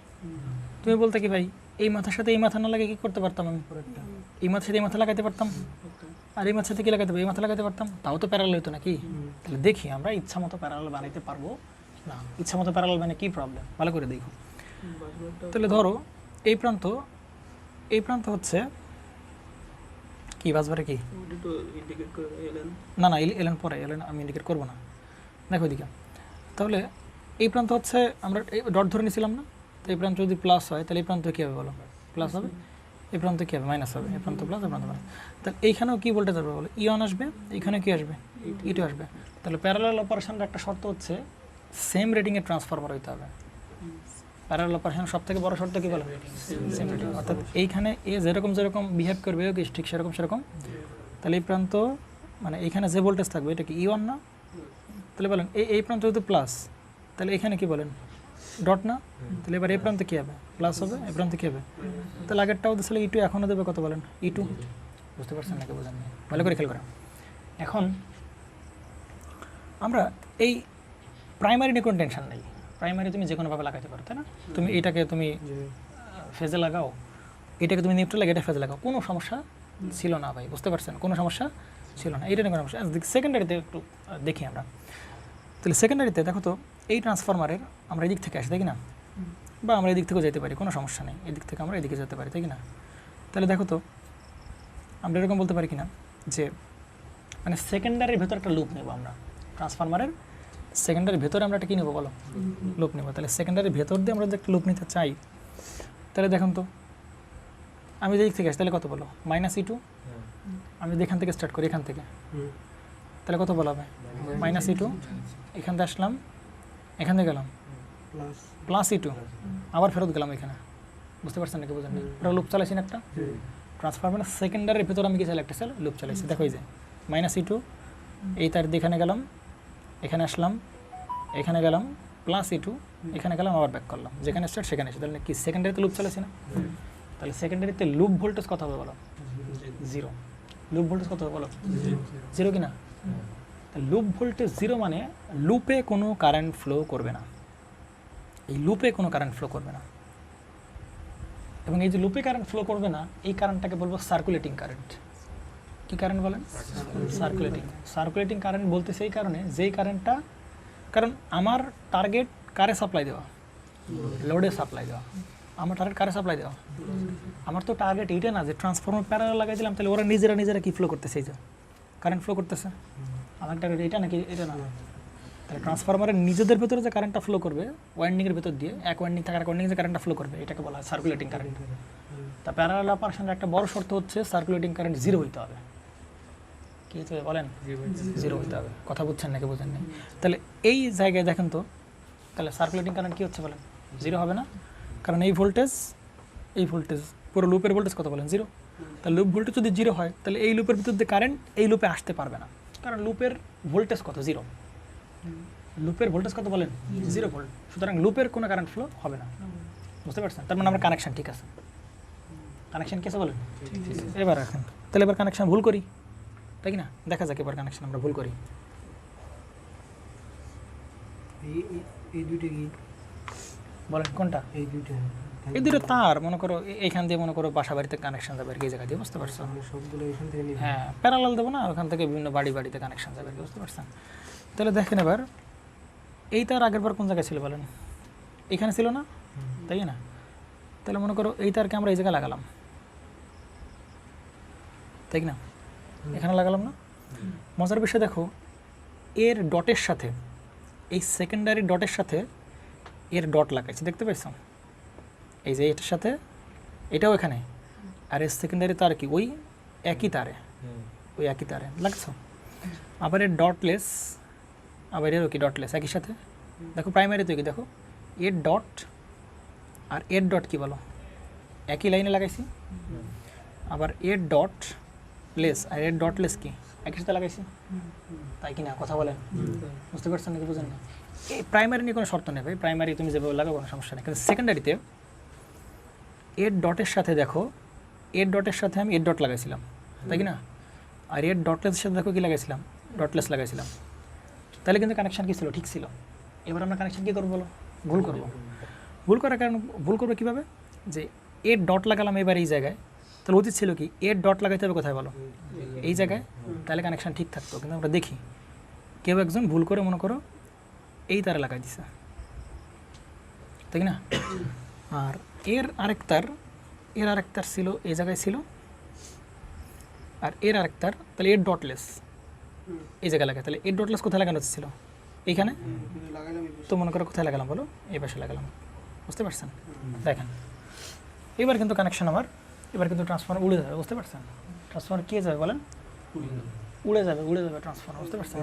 তুমি বলতে কি ভাই এই মাথার সাথে এই মাথা না লাগে কী করতে পারতাম, আমি এই মাথার সাথে এই মাথা লাগাইতে পারতাম, আর এই মাথার সাথে কী লাগাইতে পারবো, এই মাথা লাগাইতে পারতাম, তাও তো প্যারালাল হতো নাকি? তাহলে দেখি আমরা ইচ্ছা মতো প্যারালাল বানাইতে পারবো না, ইচ্ছা মতো প্যারালাল মানে কী প্রবলেম, ভালো করে দেখো। তাহলে ধরো এই প্রান্ত হচ্ছে কি, বাসবারে কি না, এলেন পরে, আমি ইন্ডিকেট করবো না, দেখো এদিকে। তাহলে এই প্রান্ত হচ্ছে, আমরা ডট ধরে নিয়েছিলাম না, তো এই প্রান্ত যদি প্লাস হয় তাহলে এই প্রান্ত কী হবে বলো, প্লাস হবে, এই প্রান্ত কী হবে মাইনাস হবে, এই প্রান্ত প্লাস এই প্রান্ত মাইনাস। তাহলে এইখানেও কী ভোল্টেজ আসবে বলো, ই1 আসবে, এইখানে কী আসবে ই2 আসবে। তাহলে প্যারালাল অপারেশনের একটা শর্ত হচ্ছে সেম রেটিংয়ের ট্রান্সফরমার হইতে হবে। প্যারালাল অপারেশন সব থেকে বড় শর্ত কী বলো, সেম রেটিং। অর্থাৎ এইখানে এ যেরকম যেরকম বিহেভ করবে ও ঠিক সেরকম সেরকম। তাহলে এই প্রান্ত মানে এইখানে যে ভোল্টেজ থাকবে এটা কি ই1 না? তাহলে বলেন এই প্রান্ত যেহেতু প্লাস, তাহলে এখানে কি বলেন ডট না? তাহলে এবার এই প্রান্তে কী হবে প্লাস হবে, এই প্রান্তে কী হবে। তাহলে আগেরটাও দিচ্ছিল ই2, এখনও দেবে কত বলেন ই2। বুঝতে পারছেন নাকি বোঝেন না? ভালো করে খেয়াল করা। এখন আমরা এই প্রাইমারি নিয়ে কোনো টেনশন নেই, প্রাইমারি তুমি যে কোনোভাবে লাগাতে পারো, তাই না? তুমি এটাকে তুমি ফেজে লাগাও, এটাকে তুমি নিউট্রাল লাগে, এটা ফেজে লাগাও, কোনো সমস্যা ছিল না ভাই। বুঝতে পারছেন? কোনো সমস্যা ছিল না, এইটা নিয়ে কোনো সমস্যা। সেকেন্ডারিতে একটু দেখি আমরা। তাহলে সেকেন্ডারিতে দেখো তো এই ট্রান্সফরমারের আমরা এদিক থেকে আসি, তাই কি না? বা আমরা এদিক থেকেও যেতে পারি, কোনো সমস্যা নেই, এদিক থেকে আমরা এদিকে যেতে পারি, তাই কি না? তাহলে দেখো তো আমরা এরকম বলতে পারি কিনা যে মানে সেকেন্ডারির ভেতর একটা লুপ নেব আমরা, ট্রান্সফরমারের সেকেন্ডারির ভেতরে আমরা একটা কী নেবো বলো, লুপ নেব। তাহলে সেকেন্ডারির ভেতর দিয়ে আমরা যদি একটা লুপ নিতে চাই, তাহলে দেখুন তো আমি এদিক থেকে আসি, তাহলে কত বলো -E2। আমি যদি এখান থেকে স্টার্ট করি, এখান থেকে, তাহলে কত বলা হবে -E2। এখান থেকে আসলাম, এখান থেকে গেলাম +E2, আবার ফেরত গেলাম এখানে। বুঝতে পারছেন নাকি বোঝেন না? ওটা লুপ চালাইছি না একটা ট্রান্সফরমারের সেকেন্ডারির ভিতরে আমি কি চাইলে একটা লুপ চালাইছি। দেখো এই যে -E2, এই তার দিয়ে এখানে গেলাম, এখানে আসলাম, এখানে গেলাম +E2, এখানে গেলাম, আবার ব্যাক করলাম, যেখানে স্টার্ট সেখানে এসে। তাহলে কি সেকেন্ডারিতে লুপ চালাইছি না? তাহলে সেকেন্ডারিতে লুপ ভোল্টেজ কত হবে বলো, 0। লুপ ভোল্টেজ কত হবে বলো, 0 কি না? লুপ ভোল্টেজ 0 মানে লুপে কোনো কারেন্ট ফ্লো করবে না, এই লুপে কোনো কারেন্ট ফ্লো করবে না। এবং এই যে লুপে কারেন্ট ফ্লো করবে না, এই কারেন্টটাকে বলবো সার্কুলেটিং কারেন্ট। কী কারেন্ট বলেন? সার্কুলেটিং কারেন্ট বলতে সেই কারণে যেই কারেন্টটা, কারণ আমার টার্গেট কারে সাপ্লাই দেওয়া, লোডে সাপ্লাই দেওয়া। আমার টার্গেট কারে সাপ্লাই দেওয়া, আমার তো টার্গেট এইটা না যে ট্রান্সফরমার প্যারালাল লাগাই দিলাম তাহলে ওরা নিজেরা কি ফ্লো করতেছে, এই যে কারেন্ট ফ্লো করতেছে। আমার টার্গেট এটা নাকি এটা না? তাহলে ট্রান্সফরমারের নিজেদের ভেতরে যে কারেন্টটা ফ্লো করবে ওয়াইন্ডিংয়ের ভেতর দিয়ে, এক ওয়াইন্ডিং থাকার ওয়াইন্ডিং যে কারেন্টটা ফ্লো করবে, এটাকে বলা হয় সার্কুলেটিং কারেন্ট। তা প্যারালাল অপারেশনের একটা বড় শর্ত হচ্ছে সার্কুলেটিং কারেন্ট 0 হইতে হবে। কী হতে হবে বলেন? 0 হইতে হবে। কথা বুঝছেন নাকি বোঝেন না? তাহলে এই জায়গায় দেখেন তো, তাহলে সার্কুলেটিং কারেন্ট কী হচ্ছে বলেন? 0 হবে না, কারণ এই ভোল্টেজ পুরো লুপের ভোল্টেজ কত বলেন? 0। তাহলে লুপ ভোল্টেজ যদি 0 হয়, তাহলে এই লুপের ভিতর দিয়ে কারেন্ট এই লুপে আসতে পারবে না, কারণ লুপের ভোল্টেজ কত? 0। লুপের ভোল্টেজ কত বলেন? 0 ভোল্ট। সুতরাং লুপের কোনো কারেন্ট ফ্লো হবে না। বুঝতে পারছেন? তার মানে আমার কানেকশান ঠিক আছে। কানেকশান কি আছে বলেন? এবার রাখেন, তাহলে এবার কানেকশান ভুল করি, তাই কি না? দেখা যাক এবার কানেকশান আমরা ভুল করি। এই দুইটা কি বলেন কোনটা? এই দুইটা এই দুটো তার মনে করো এইখান দিয়ে মনে করো বাসা বাড়িতে কানেকশান যাবে আর কি, এই জায়গা দিয়ে। বুঝতে পারছো? সবগুলো এখান থেকে নিয়ে হ্যাঁ, প্যারালাল দেবো না, ওখান থেকে বিভিন্ন বাড়িতে কানেকশান যাবে আর কি। বুঝতে পারছেন? তাহলে দেখেন এবার এই তার আগের বার কোন জায়গায় ছিল বলেন? এখানে ছিল না, তাই না? তাহলে মনে করো এই তারকে আমরা এই জায়গায় লাগালাম, তাই না? এখানে লাগালাম না? মজার বিষয় দেখো, এর ডটের সাথে এই সেকেন্ডারি ডটের সাথে এর ডট লাগাইছি, দেখতে পাইছো? এই যে এটার সাথে এটাও এখানে, আর এর সেকেন্ডারি তার কি ওই একই তারে, ওই একই তারে লাগছো। আবার এর ডটলেস, আবার এরও কি ডটলেস একই সাথে। দেখো প্রাইমারিতে কি দেখো, এর ডট আর এর ডট কি বলো, একই লাইনে লাগাইছি। আবার এর ডট লেস আর এর ডটলেস কি একই সাথে লাগাইছি, তাই কি না? কথা বলেন, বুঝতে পারছেন নাকি বুঝেন না? এই প্রাইমারি নিয়ে কোনো শর্ত নেই ভাই, প্রাইমারি তুমি যেভাবে লাগাও কোনো সমস্যা নেই। কিন্তু সেকেন্ডারিতে এর ডটের সাথে দেখো, এর ডটের সাথে আমি এর ডট লাগাইছিলাম, তাই কি না? আর এর ডটলেসের সাথে দেখো কি লাগাইছিলাম, ডটলেস লাগাইছিলাম। তাহলে কিন্তু কানেকশান কী ছিল? ঠিক ছিল। এবার আমরা কানেকশান কী করবো বলো? ভুল করবো। ভুল করার কারণ, ভুল করবো কীভাবে? যে এর ডট লাগালাম এবার এই জায়গায়, তাহলে উচিত ছিল কি এর ডট লাগাইতে হবে কোথায় বলো? এই জায়গায়, তাহলে কানেকশান ঠিক থাকতো। কিন্তু আমরা দেখি কেউ একজন ভুল করে মনে করো এই তারে লাগাই দিছে, তাই না? আর এর আরেক তার ছিল এই জায়গায় ছিল, আর এর আরেক তার, তাহলে এর ডটলেস এই জায়গায় লাগায়। তাহলে এর ডটলেস কোথায় লাগানো ছিল? এইখানে। তো মনে করো কোথায় লাগালাম বলো? এই পাশে লাগালাম। বুঝতে পারছেন? দেখেন এবার কিন্তু কানেকশান আমার এবার কিন্তু ট্রান্সফর্মার উড়ে যাবে, বুঝতে পারছেন? ট্রান্সফর্মার কে যাবে বলেন? উড়ে যাবে ট্রান্সফর্মার, বুঝতে পারছেন?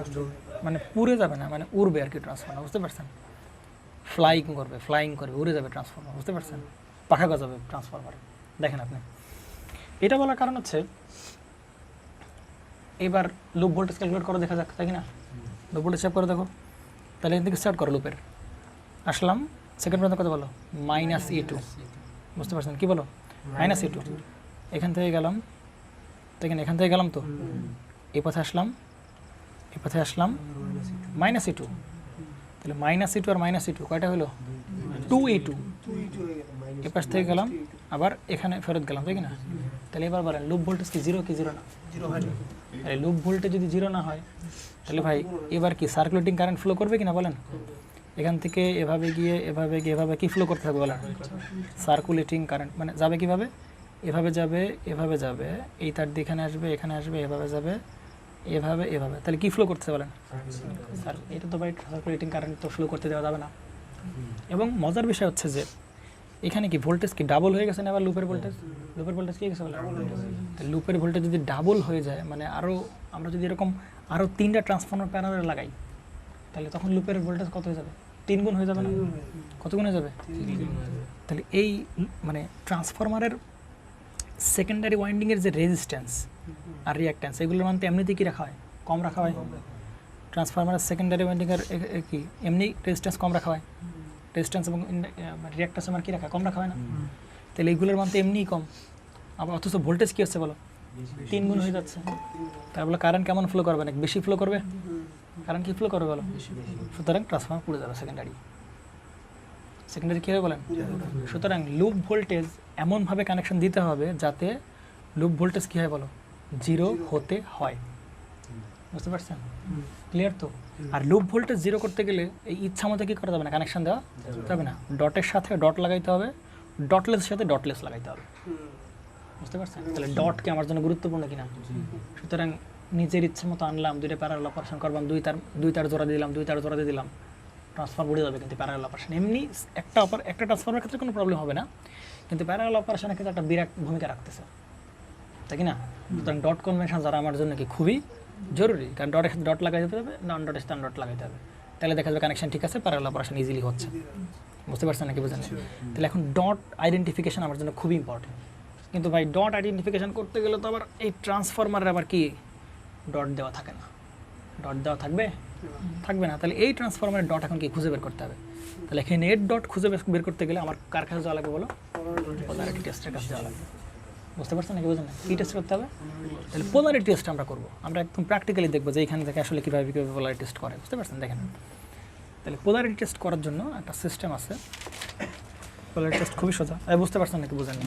মানে পুড়ে যাবে না, মানে উড়বে আর কি ট্রান্সফর্মার, বুঝতে পারছেন? ফ্লাইং করবে, উড়ে যাবে ট্রান্সফর্মার, বুঝতে পারছেন? পাখা গজাবে ট্রান্সফর্মারে। দেখেন আপনি, এটা বলার কারণ হচ্ছে এবার লুপ ভোল্টেজ ক্যালকুলেট করে দেখা যাক, তাই কি না? লুপ ভোল্টেজ সেভ করে দেখো, তাহলে এখান থেকে স্টার্ট করো লুপের। আসলাম সেকেন্ড পর্যন্ত কত বলো? -E2, বুঝতে পারছেন? কি বলো? -E2। এখান থেকে গেলাম, দেখেন এখান থেকে গেলাম তো, এই পথে আসলাম -E2, তাহলে -E2 আর -E2 কয়টা হলো? 2E2। এ পাশ থেকে গেলাম আবার এখানে ফেরত গেলাম, তাই কি না? তাহলে এবার বলেন লুপ ভোল্টেজ কি জিরো কি জিরো না? তাহলে লুপ ভোল্টেজ যদি জিরো না হয় তাহলে ভাই এবার কি সার্কুলেটিং কারেন্ট ফ্লো করবে কিনা বলেন? এখান থেকে এভাবে গিয়ে এভাবে কি ফ্লো করতে থাকবে বলেন? সার্কুলেটিং কারেন্ট মানে যাবে কিভাবে? এভাবে যাবে, এই তার দিয়ে এখানে আসবে, এভাবে যাবে, এভাবে, তাহলে কি ফ্লো করতে বলেন? এটা তো ভাই সার্কুলেটিং কারেন্ট তো ফ্লো করতে দেওয়া যাবে না। এবং মজার বিষয় হচ্ছে যে এখানে কি ভোল্টেজ কি ডাবল হয়ে গেছে না? আবার লুপের ভোল্টেজ কি গেছে বলেন? লুপের ভোল্টেজ যদি ডাবল হয়ে যায়, মানে আরও আমরা যদি এরকম আরও 3টা ট্রান্সফর্মার প্যারালালে লাগাই, তাহলে তখন লুপের ভোল্টেজ কত হয়ে যাবে? 3 গুণ হয়ে যাবে না? কত গুণ হয়ে যাবে? তাহলে এই মানে ট্রান্সফরমারের সেকেন্ডারি ওয়াইন্ডিংয়ের যে রেজিস্ট্যান্স আর রিঅ্যাক্ট্যান্স, এগুলোর মান তো এমনিতেই কী রাখা হয়? কম রাখা হয়। ট্রান্সফরমারের সেকেন্ডারি ওয়াইন্ডিংয়ের কি এমনি রেজিস্ট্যান্স কম রাখা হয়, রেজিস্ট্যান্স এবং রিঅ্যাক্ট্যান্স আমার কী রাখা কম রাখা হয় না? তাহলে এইগুলোর মান তো এমনিই কম, আবার অথচ ভোল্টেজ কী হচ্ছে বলো? 3 গুণ হয়ে যাচ্ছে। তার বলে কারেন্ট কেমন ফ্লো করবে? নাকি বেশি ফ্লো করবে? কারেন্ট কী ফ্লো করবে বলো? সুতরাং ট্রান্সফর্মার পুড়ে যাবে সেকেন্ডারি কী হবে বলেন? সুতরাং লুপ ভোল্টেজ এমনভাবে কানেকশন দিতে হবে যাতে লুপ ভোল্টেজ কী হয় বলো? জিরো হতে হয়, বুঝতে পারছেন? ক্লিয়ার তো? আর লুপ ভোল্টেজ জিরো করতে গেলে এই ইচ্ছা মতো কী করা যাবে না, কানেকশন দেওয়া যাবে না। ডটের সাথে ডট লাগাইতে হবে, ডটলেসের সাথে ডটলেস লাগাইতে হবে, বুঝতে পারছেন? তাহলে ডট কি আমার জন্য গুরুত্বপূর্ণ কিনা? সুতরাং নিজের ইচ্ছে মতো আনলাম, দুইটা প্যারালাল অপারেশন করলাম, দুই তার জোড়া দিয়ে দিলাম, ট্রান্সফার উড়ে যাবে। কিন্তু প্যারালাল অপারেশন এমনি একটা ট্রান্সফারের ক্ষেত্রে কোনো প্রবলেম হবে না, কিন্তু প্যারালাল অপারেশনের ক্ষেত্রে একটা বিরাট ভূমিকা রাখতেছে, তাই কি না? সুতরাং ডট কনভেনশন যারা আমার জন্য কি খুবই জরুরি, কারণ ডটের সাথে ডট লাগাইতে হবে, নন ডটের সাথে ডট লাগাইতে হবে, তাহলে দেখা যাবে কানেকশন ঠিক আছে, প্যারালাল অপারেশন ইজিলি হচ্ছে, বুঝতে পারছেন নাকি? বুঝেন? তাহলে এখন ডট আইডেন্টিফিকেশন আমার জন্য খুবই ইম্পর্টেন্ট। কিন্তু ভাই ডট আইডেন্টিফিকেশন করতে গেলে তো আবার এই ট্রান্সফরমারের আবার কি ডট দেওয়া থাকে না, ডট দেওয়া থাকবে না। তাহলে এই ট্রান্সফরমারের ডট এখন কি খুঁজে বের করতে হবে। তাহলে এখানে এর ডট খুঁজে বের করতে গেলে আমার কার কাছে যাওয়া লাগবে বলো? পোলারিটি টেস্টের কাছে যাওয়া লাগবে, বুঝতে পারছেন নাকি? বুঝেন না? কী টেস্ট করতে হবে? তাহলে পোলারিটি টেস্ট আমরা করবো, আমরা একদম প্র্যাকটিক্যালি দেখবো যে এখান থেকে আসলে কীভাবে পোলারিটি টেস্ট করে, বুঝতে পারছেন? দেখেন, তাহলে পোলারিটি টেস্ট করার জন্য একটা সিস্টেম আছে। পোলারিটি টেস্ট খুবই সোজা, বুঝতে পারছেন নাকি? বুঝেন না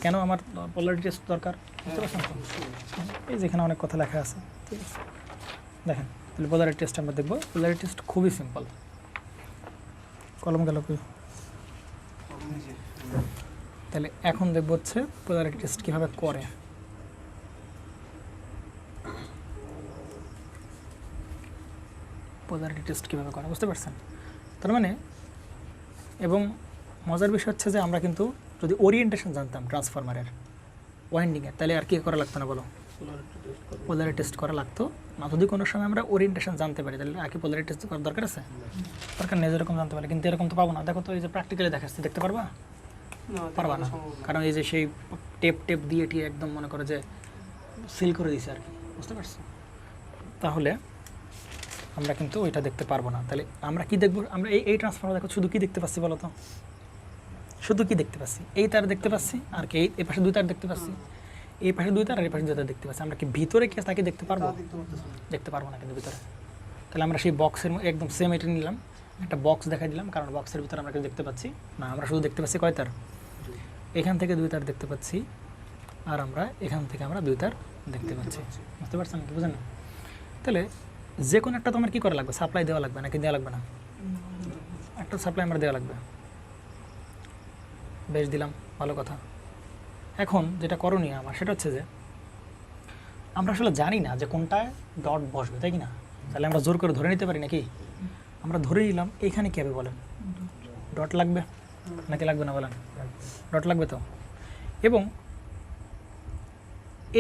কেন আমার পোলারিটি টেস্ট দরকার, বুঝতে পারছেন তো? এই যেখানে অনেক কথা লেখা আছে, ঠিক আছে? দেখেন, তাহলে পোলারিটি টেস্ট আমরা দেখবো। পোলারিটি টেস্ট খুবই সিম্পল। কলম গেল কি? তাহলে এখন দেখবো হচ্ছে পোলারিটি টেস্ট কীভাবে করে। পোলারিটি টেস্ট কীভাবে করে, বুঝতে পারছেন? তার মানে, এবং মজার বিষয় হচ্ছে যে আমরা কিন্তু যদি ওরিয়েন্টেশন জানতাম ট্রান্সফরমারের ওয়াইন্ডিংয়ের, তাহলে আর কি করা লাগতো না বলো? পোলারিটি টেস্ট করা লাগতো না। যদি কোনো সময় আমরা ওরিয়েন্টেশন জানতে পারি, তাহলে আর কি পোলারিটি টেস্ট করার দরকার আছে? দরকার নেই, যেরকম জানতে পারি। কিন্তু এরকম তো পাবো না। দেখো তো, এই যে প্র্যাকটিক্যালি দেখাচ্ছি, দেখতে পারবা না, কারণ এই যে সেই টেপ দিয়ে একদম মনে করো যে সিল করে দিয়েছে আর কি, বুঝতে পারছো? তাহলে আমরা কিন্তু ওইটা দেখতে পারবো না। তাহলে আমরা কি দেখবো? আমরা এই ট্রান্সফরমার দেখো, শুধু কি দেখতে পাচ্ছি বলো তো? শুধু কি দেখতে পাচ্ছি? এই তার দেখতে পাচ্ছি, আর কি এই পাশে 2 তার দেখতে পাচ্ছি, এই পাশে 2 তার আর এই পাশে 2 তার দেখতে পাচ্ছি। আমরা কি ভিতরে কি তাকে দেখতে পারবো? দেখতে পারবো না কিন্তু ভিতরে। তাহলে আমরা সেই বক্সের একদম সেম এটা নিলাম, একটা বক্স দেখাই দিলাম, কারণ বক্সের ভিতরে আমরা কিছু দেখতে পাচ্ছি না। আমরা শুধু দেখতে পাচ্ছি কয় তার? এখান থেকে 2 তার দেখতে পাচ্ছি, আর আমরা এখান থেকে 2 তার দেখতে পাচ্ছি, বুঝতে পারছেন কি? বুঝেন না? তাহলে যে কোনো একটা তোমার কী করা লাগবে? সাপ্লাই দেওয়া লাগবে নাকি দেওয়া লাগবে না? একটা সাপ্লাই আমরা দেওয়া লাগবে। বেশ, দিলাম, ভালো কথা। এখন যেটা করণীয় আমার সেটা হচ্ছে যে আমরা আসলে জানি না যে কোনটায় ডট বসবে, তাই কি না? তাহলে আমরা জোর করে ধরে নিতে পারি নাকি? আমরা ধরে নিলাম এখানে কী হবে বলেন? ডট লাগবে নাকি লাগবে না বলেন? ডট লাগবে তো। এবং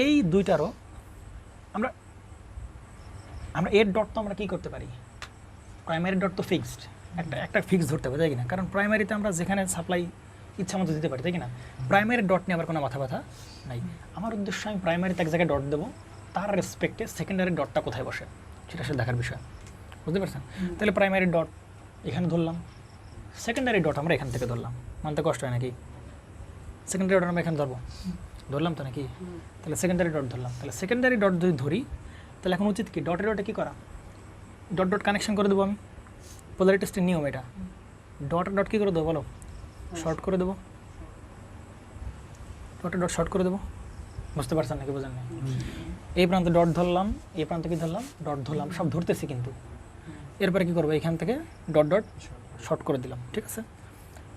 এই দুইটারও আমরা আমরা এর ডট তো আমরা কী করতে পারি, প্রাইমারি ডট তো ফিক্সড, একটা ফিক্স ধরতে হবে, তাই কি না? কারণ প্রাইমারিতে আমরা যেখানে সাপ্লাই ইচ্ছা মতো দিতে পারি, তাই কি না? প্রাইমারি ডট নিয়ে আমার কোনো মাথা ব্যথা নাই। আমার উদ্দেশ্য আমি প্রাইমারিতে এক জায়গায় ডট দেবো, তার রেসপেক্টে সেকেন্ডারি ডটটা কোথায় বসে সেটা আসলে দেখার বিষয়, বুঝতে পারছেন? তাহলে প্রাইমারি ডট এখানে ধরলাম, সেকেন্ডারি ডট আমরা এখান থেকে ধরলাম, মানতে কষ্ট হয় নাকি? সেকেন্ডারি ডট আমরা এখানে ধরলাম তো নাকি? তাহলে সেকেন্ডারি ডট ধরলাম, তাহলে সেকেন্ডারি ডট যদি ধরি তাহলে এখন উচিত কি ডটে ডটে কী করা, ডট ডট কানেকশন করে দেবো আমি, পোলারিটি টেস্টের নিয়ম এটা। ডটে ডট কী করে দেবো বলো, শর্ট করে দেবো, ডটে ডট শর্ট করে দেবো, বুঝতে পারছেন নাকি বোঝেন না? এই প্রান্তে ডট ধরলাম, এই প্রান্তে কি ধরলাম, ডট ধরলাম, সব ধরতেছি কিন্তু এরপরে কী করবো, এখান থেকে ডট ডট শর্ট করে দিলাম, ঠিক আছে?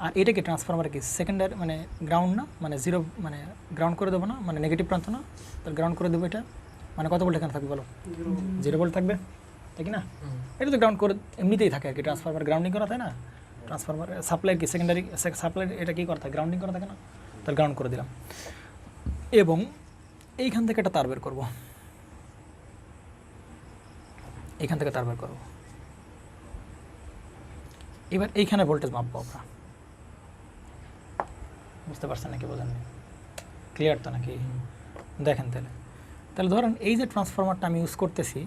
আর এটা কি ট্রান্সফরমার কি সেকেন্ডারি মানে গ্রাউন্ড না, মানে জিরো, মানে গ্রাউন্ড করে দেবো না, মানে নেগেটিভ প্রান্ত না, তাহলে গ্রাউন্ড করে দেবো। এটা মানে কত ভোল্ট এখানে থাকবে বলো, 0 ভোল্ট থাকবে, তাই কি না? এটা তো গ্রাউন্ড করে এমনিতেই থাকে আর কি, ট্রান্সফরমার গ্রাউন্ডিং করা থাকে না, ট্রান্সফরমার সাপ্লাই কি সেকেন্ডারি সাপ্লাই এটা কী করা থাকে, গ্রাউন্ডিং করা থাকে না, তাহলে গ্রাউন্ড করে দিলাম। এবং এইখান থেকে একটা তার বের করবো, এইখান থেকে তার বের করবো। এবার এইখানে ভোল্টেজ মাপবো আমরা, বুঝতে পারছেন নাকি বোঝেন? ক্লিয়ার তো নাকি? দেখেন তাহলে তাহলে ধরেন এই যে ট্রান্সফরমারটা আমি ইউজ করতেছি,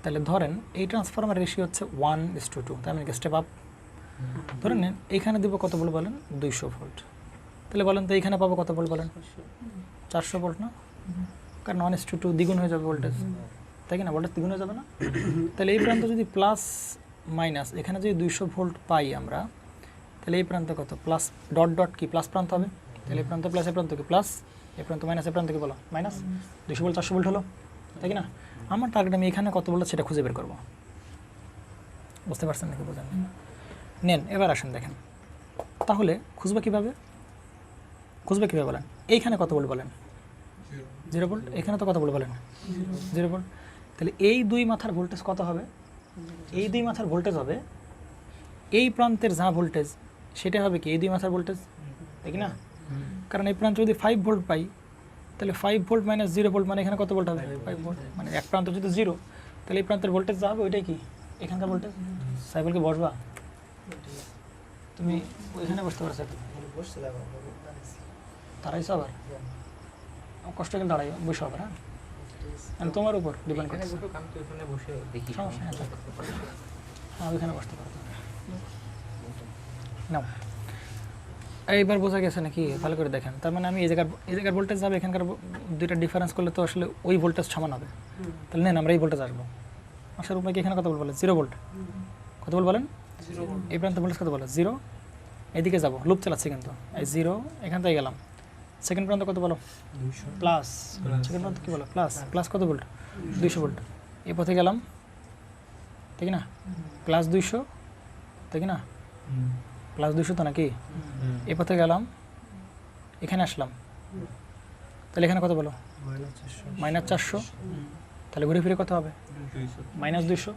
তাহলে ধরেন এই ট্রান্সফরমার রেশিও হচ্ছে 1:2, তাই আমি স্টেপ আপ ধরেন নেন। এইখানে দেবো কত ভোল্ট বলেন, 200 ভোল্ট। তাহলে বলেন তো এইখানে পাবো কত ভোল্ট বলেন, 400 ভোল্ট না? কারণ 1:2 দ্বিগুণ হয়ে যাবে ভোল্টেজ, তাই কি না? ভোল্টেজ দ্বিগুণ হয়ে যাবে না? তাহলে এই প্রান্ত যদি প্লাস মাইনাস এখানে যদি 200 ভোল্ট পাই আমরা, তাহলে এই প্রান্ত কত, প্লাস ডট ডট কি প্লাস প্রান্ত হবে, তাহলে এই প্রান্ত প্লাস, এই প্রান্ত কি প্লাস, এই প্রান্ত মাইনাস, এই প্রান্ত কি বলো মাইনাস, 200 ভোল্ট 400 ভোল্ট হলো, তাই কি না? আমার টার্গেট আমি এখানে কত ভোল্ট সেটা খুঁজে বের করবো, বুঝতে পারছেন নাকি বোঝেন? নেন এবার আসেন দেখেন, তাহলে খুঁজবে কীভাবে বলেন? এইখানে কত ভোল্ট বলেন, 0 ভোল্ট, এখানে তো কত ভোল্ট বলেন, 0 ভোল্ট। তাহলে এই দুই মাথার ভোল্টেজ কত হবে, এই দুই মাথার ভোল্টেজ হবে এই প্রান্তের যা ভোল্টেজ সেটা হবে কি এই দুই মাথার ভোল্টেজ, তাই কি না? কারণ এই প্রান্ত যদি 5 ভোল্ট পাই, তাহলে 5 ভোল্ট মাইনাস 0 ভোল্ট মানে এখানে কত ভোল্ট হবে, 5 ভোল্ট। মানে এক প্রান্ত যদি 0, তাহলে এই প্রান্তের ভোল্টেজ যা হবে ওইটাই কি এখানকার ভোল্টেজ। সাইকেলকে বসবা তুমি, ওইখানে বসতে পারছো, দাঁড়াইছো আবার, কষ্ট করে দাঁড়াই বসে আবার, হ্যাঁ তোমার উপর ডিপেন্ড করে, সমস্যা নেই, হ্যাঁ ওইখানে বসতে পারো না। এইবার বোঝা গেছে নাকি? ভালো করে দেখেন, তার মানে আমি এই জায়গার ভোল্টেজ যাবে, এখানকার দুইটা ডিফারেন্স করলে তো আসলে ওই ভোল্টেজ সমান হবে। তাহলে নেন আমরা এই ভোল্টেজ আসবো, আসার উপায় কি? এখানে কত ভোল্ট বলেন, 0 ভোল্ট, কত ভোল্ট বলেন, এই প্রান্তে ভোল্টেজ কত বলে 0, এদিকে যাবো, লুপ চালাচ্ছি কিন্তু, এই 0 এখান থেকে গেলাম, সেকেন্ড প্রান্ত কত বলো, প্লাস, সেকেন্ড প্রান্ত কী বলো, প্লাস কত ভোল্ট, 200 ভোল্ট, এই পথে গেলাম, ঠিক না, প্লাস 200, তাই কি না, প্লাস 200 তো নাকি, এই পথে গেলাম, এখানে আসলাম, তাহলে এখানে কত বলো, মাইনাস 400, তাহলে ঘুরে ফিরে কত হবে, মাইনাস 200।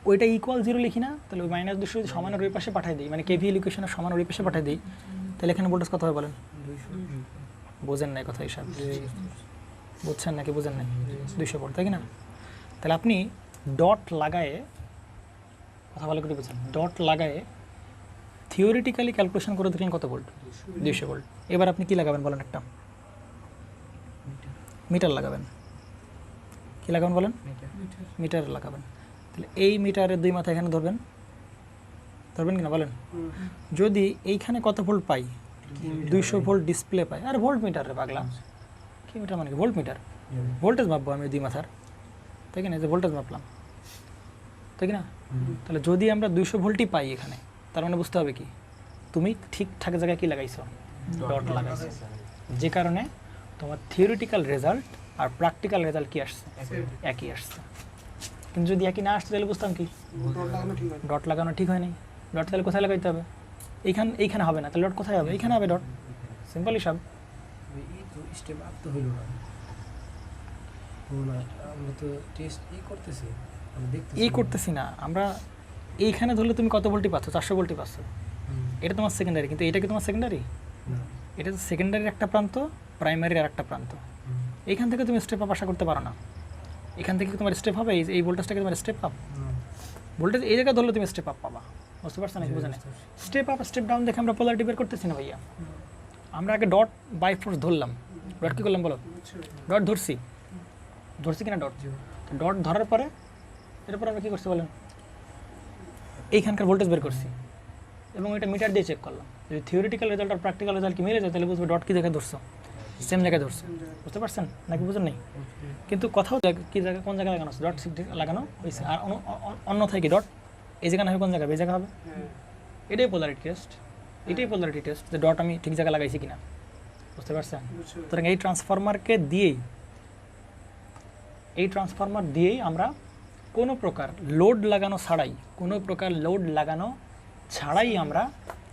ওইটা ইকুয়াল 0 লিখি না, তাহলে ওই মাইনাস 200 যদি সমানের ওই পাশে পাঠিয়ে দিই, মানে কেভিএল ইকুয়েশনের সমানের ওই পাশে পাঠিয়ে দিই, তাহলে এখানে ভোল্টেজ কত হবে বলেন, বোঝেন নাই কথা হিসাব, বুঝছেন নাকি বোঝেন নাই, 200 ভোল্ট, তাই কি না? তাহলে আপনি ডট লাগায়ে, কথা ভালো করে বুঝছেন, ডট লাগায়ে থিওরিটিক্যালি ক্যালকুলেশন করে দেখলেন কত ভোল্ট, 200 ভোল্ট। এবার আপনি কি লাগাবেন বলেন, একটা মিটার লাগাবেন, কি লাগাবেন বলেন, মিটার লাগাবেন। তাহলে এই মিটারের দুই মাথা এখানে ধরবেন কিনা বলেন, যদি এইখানে কত ভোল্ট পাই, 200 ভোল্ট ডিসপ্লে পাই, আর ভোল্ট মিটার রে পাগলা, কি মিটার মানে কি, ভোল্ট মিটার, ভোল্টেজ মাপবো আমি দুই মাথার, তাই কি না, যে ভোল্টেজ মাপলাম, তাই কি না? তাহলে যদি আমরা 200 ভোল্টই পাই এখানে, তার মানে বুঝতে হবে কি তুমি ঠিকঠাক জায়গায় কি লাগাইছো, ডট লাগাইছো, যে কারণে তোমার থিওরিটিক্যাল রেজাল্ট আর প্র্যাকটিক্যাল রেজাল্ট কি আসছে, একই আসছে। কিন্তু যদি একই না আসছে তাহলে বুঝতাম কি ডট লাগানো ঠিক হয় নাই, ডট তাহলে কোথায় লাগাইতে হবে, এইখানে হবে না, তাহলে ডট কোথায় হবে, এইখানে হবে ডট, সিম্পল হিসাব। স্টেপ আপ তো হইল না, আমরা তো টেস্ট করতেছি, করতেছি না আমরা, এইখানে ধরলে তুমি কত ভোল্টই পাচ্ছ, 400 ভোল্টই পাচ্ছ, এটা তোমার সেকেন্ডারি, কিন্তু এটা কি তোমার সেকেন্ডারি, এটা তো সেকেন্ডারির একটা প্রান্ত প্রাইমারির আর একটা প্রান্ত। এইখান থেকে তুমি স্টেপ আপ আশা করতে পারো না। এখান থেকে তোমার স্টেপ হবে, এই ভোল্টেজটাকে তোমার স্টেপ আপ, ভোল্টেজ এই জায়গায় ধরলে তুমি স্টেপ আপ পাবা। বুঝতে পারছো নাকি? বুঝে না? স্টেপ আপ স্টেপ ডাউন দেখে আমরা পোলারিটি বের করতেছি না ভাইয়া। আমরা আগে ডট বাই ফোর্স ধরলাম। ডট কী করলাম বলো? ডট ধরছি কিনা? ডট ডট ধরার পরে এরপর আমরা কী করছি বলেন? এইখানকার ভোল্টেজ বের করছি এবং এটা মিটার দিয়ে চেক করলাম। যদি থিওরিটিক্যাল রেজাল্ট আর প্র্যাকটিক্যাল রেজাল্ট কি মিলে যায় তাহলে বুঝবে ডট কী জায়গায় ধরছো, সেম জায়গায় ধরছো। বুঝতে পারছেন নাকি? বুঝেন নেই? কিন্তু কোথাও কী জায়গায় কোন জায়গায় লাগানো আছে? ডট লাগানো হয়েছে। আর অন্যথায় কি ডট এই জায়গা না হবে, কোন জায়গায় এই জায়গা হবে। এটাই পোলারিটি টেস্ট, এটাই পোলারিটি টেস্ট যে ডট আমি ঠিক জায়গায় লাগাইছি কিনা। বুঝতে পারছেন? সুতরাং এই ট্রান্সফরমার দিয়েই আমরা কোনো প্রকার লোড লাগানো ছাড়াই আমরা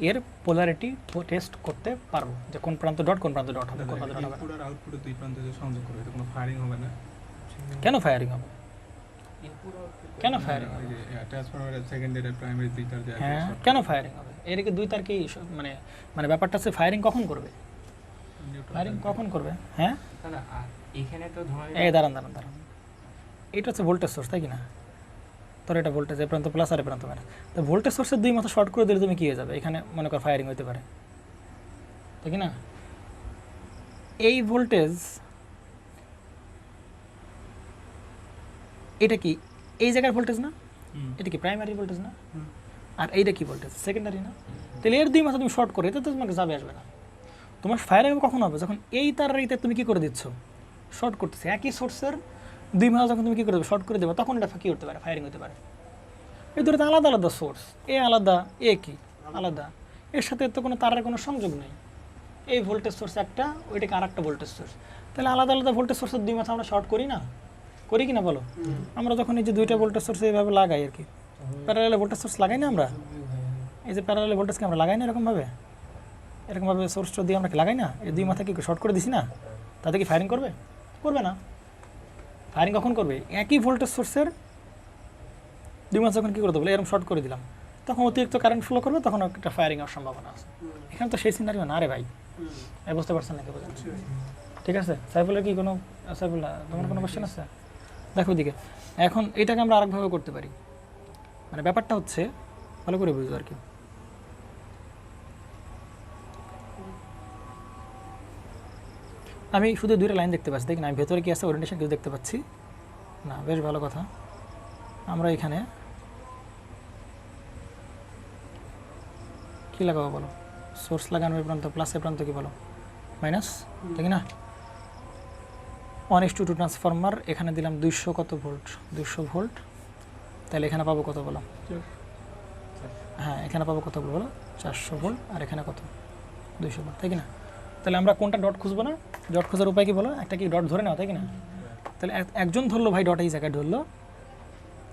এর পোলারিটি টেস্ট করতে পারবো যে কোন প্রান্ত ডট কোন প্রান্ত ডট হবে, কোন প্রান্ত ডট হবে। ইনপুট আর আউটপুট দুই প্রান্তে যে সংযোগ করবে এতে কোনো ফায়ারিং হবে না? কেন ফায়ারিং হবে? কেন ফায়ারিং হবে? এই যে ট্রান্সফরমারের সেকেন্ডারি প্রাইমারি দুই তার যে হ্যাঁ, কেন ফায়ারিং হবে? এর কি দুই তার কি মানে মানে ব্যাপারটা হচ্ছে ফায়ারিং কখন করবে? ফায়ারিং কখন করবে? হ্যাঁ, না এখানে তো ধরে এই দাঁড়ান। এটা হচ্ছে ভোল্টেজ সোর্স, তাই কি না? তোর এটা ভোল্টেজ, এ প্রান্ত প্লাস আর এ প্রান্ত মাইনাস। তো ভোল্টেজ সোর্সের দুই মাথা শর্ট করে দিলে তুমি কী হয়ে যাবে? এখানে মনে কর ফায়ারিং হতে পারে, তাই কি না? এই ভোল্টেজ এটা কি এই জায়গার ভোল্টেজ না? এটা কি প্রাইমারি ভোল্টেজ না? আর এইটা কি ভোল্টেজ? সেকেন্ডারি না? তাহলে এর দুই মাথা তুমি শর্ট করে এতে তো তোমাকে যাবে আসবে না। তোমার ফায়ারিং কখন হবে? যখন এই তার এইতে তুমি কী করে দিচ্ছ? শর্ট করতেছে। একই সোর্সের দুই মাথা যখন তুমি কী করে দেবে? শর্ট করে দেবে, তখন এটা কী করতে পারে? ফায়ারিং হতে পারে। এই দুটোতে আলাদা আলাদা সোর্স, এ আলাদা, এ কি আলাদা, এর সাথে তো কোনো তারের কোনো সংযোগ নেই। এই ভোল্টেজ সোর্স একটা, ওইটাকে আর একটা ভোল্টেজ সোর্স। তাহলে আলাদা আলাদা ভোল্টেজ সোর্সের দুই মাথা আমরা শর্ট করি না? করি কি না বলো? আমরা যখন এই যে দুইটা ভোল্টেজ সোর্স এইভাবে লাগাই আর কি, প্যারালালে ভোল্টেজ সোর্স লাগাই না আমরা? এই যে প্যারালালে ভোল্টেজকে আমরা লাগাই না এরকমভাবে সোর্সটা দিয়ে আমরা কি লাগাই না? এই দুই মাথা কি শর্ট করে দিছি না? তাতে কি ফায়ারিং করবে? করবে না। ফায়ারিং কখন করবে? একই ভোল্টেজ সোর্সের দুই মাস যখন কী করে দেবো এরকম শর্ট করে দিলাম, তখন অতিরিক্ত কারেন্ট ফ্লো করবে, তখন একটা ফায়ারিং হওয়ার সম্ভাবনা আছে। এখানে তো সেই সিনারিও না রে ভাই। বুঝতে পারছেন নাকি? বোঝেন? ঠিক আছে। সাইফুলের কি কোনো সাইফুল্লাহ তোমার কোনো কোয়েশ্চেন আছে? দেখো দিকে এখন এটাকে আমরা আরেকভাবে করতে পারি। মানে ব্যাপারটা হচ্ছে ভালো করে বুঝবো আর কি। আমি শুধু দুইটা লাইন দেখতে পাচ্ছি, দেখি না আমি ভেতরে কি আছে ওরিয়েন্টেশন কিছু দেখতে পাচ্ছি না। বেশ ভালো কথা। আমরা এখানে কী লাগাবো বলো? সোর্স লাগানো এই প্রান্ত প্লাস এই প্রান্ত কি বলো? মাইনাস, ঠিক না? 1:2 ট্রান্সফরমার এখানে দিলাম 200 কত ভোল্ট? 200 ভোল্ট। তাহলে এখানে পাবো কত বলো? হ্যাঁ, এখানে পাবো কত বলো? 400 ভোল্ট। আর এখানে কত? 200 ভোল্ট, তাই কি না? তাহলে আমরা কোনটা ডট খুঁজবো না? ডট খোঁজার উপায় কি বলো? একটা কি ডট ধরে নাও, তাই কি না? তাহলে একজন ধরলো ভাই ডট এই জায়গায় ধরলো,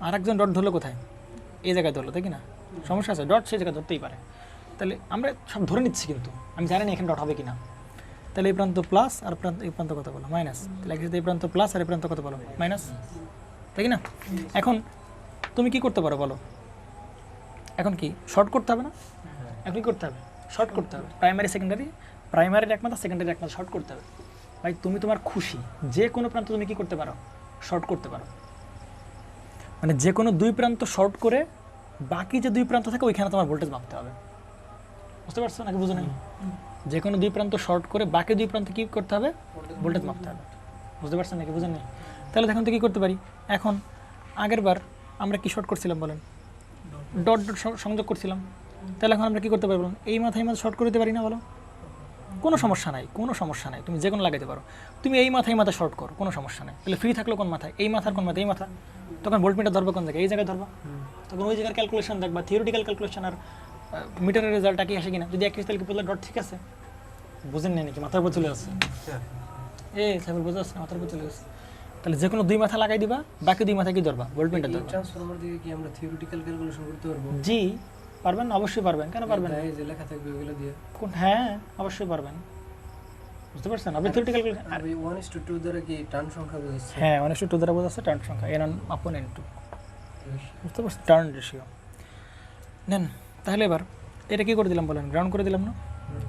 আর একজন ডট ধরলো কোথায়? এই জায়গায় ধরলো, তাই কি না? সমস্যা আছে? ডট সেই জায়গায় ধরতেই পারে। তাহলে আমরা সব ধরে নিচ্ছি, কিন্তু আমি জানি না এখানে ডট হবে কি না। তাহলে এই প্রান্ত প্লাস আর এই প্রান্ত কত বলো? মাইনাস। তাহলে এই প্রান্ত প্লাস আর এই প্রান্ত কত বলো? মাইনাস, তাই কি না? এখন তুমি কি করতে পারো বলো? এখন কি শর্ট করতে হবে না? এখন কি করতে হবে? শর্ট করতে হবে। প্রাইমারির এক মাথা, সেকেন্ডারি এক মাথা শর্ট করতে হবে। ভাই তুমি তোমার খুশি যে কোনো প্রান্ত তুমি কি করতে পারো? শর্ট করতে পারো। মানে যে কোনো দুই প্রান্ত শর্ট করে বাকি যে দুই প্রান্ত থাকে ওইখানে তোমার ভোল্টেজ মাপতে হবে। বুঝতে পারছো নাকি? বুঝো নাই? যে কোনো দুই প্রান্ত শর্ট করে বাকি দুই প্রান্ত কী করতে হবে? ভোল্টেজ মাপতে হবে। বুঝতে পারছেন নাকি? বুঝেন নাই? তাহলে দেখুন তো কী করতে পারি। এখন আগের বার আমরা কি শর্ট করছিলাম বলেন? ডট ডট সংযোগ করছিলাম। তাহলে এখন আমরা কী করতে পারি বলুন? এই মাথায় শর্ট করে দিতে পারি না বলো? কোনো সমস্যা নাই, তুমি যে কোনো লাগাইতে পারো। তুমি এই মাথায় শর্ট করো, কোনো সমস্যা নেই। তাহলে ফ্রি থাকলো কোন মাথায়? এই মাথার কোন মাথায়? এই মাথা। তখন ভোল্টমিটার ধরবে কোন জায়গায়? এই জায়গায় ধরবা। তখন ওই জায়গার ক্যালকুলেশন দেখবা, থিওরিটিক্যাল ক্যালকুলেশন আর মিটারের রেজাল্ট কি আসে কিনা। যদি একই তাহলে কি বললে ডট ঠিক আছে? বুঝেন নাই নাকি? মাথার উপর চলে আসছে। সাইফুল বুঝে আসছে, মাথার উপর চলে আসছে। তাহলে যে কোনো দুই মাথা লাগাই দিবা, বাকি দুই মাথা কি ধরবা? ভোল্টমিটার ধরবা। ট্রান্সফরমার দিকে কি আমরা থিওরিটিক্যাল ক্যালকুলেশন করতে পারবো? জি পারবেন, অবশ্যই পারবেন। কেন পারবেন না? এই যে লেখা থাকবে ওগুলো দিয়ে। হ্যাঁ, অবশ্যই পারবেন। বুঝতে পারছেন? আপনি থিওরিটিক্যাল আর ওই 1:2 দ্বারা কি টার্ন সংখ্যা বোঝাচ্ছে? হ্যাঁ, 1:2 দ্বারা বোঝাচ্ছে টার্ন সংখ্যা, n1/n2। বুঝতে পারছেন? টার্ন রেশিও নেন। তাহলে এবার এটা কী করে দিলাম বলেন? গ্রাউন্ড করে দিলাম না?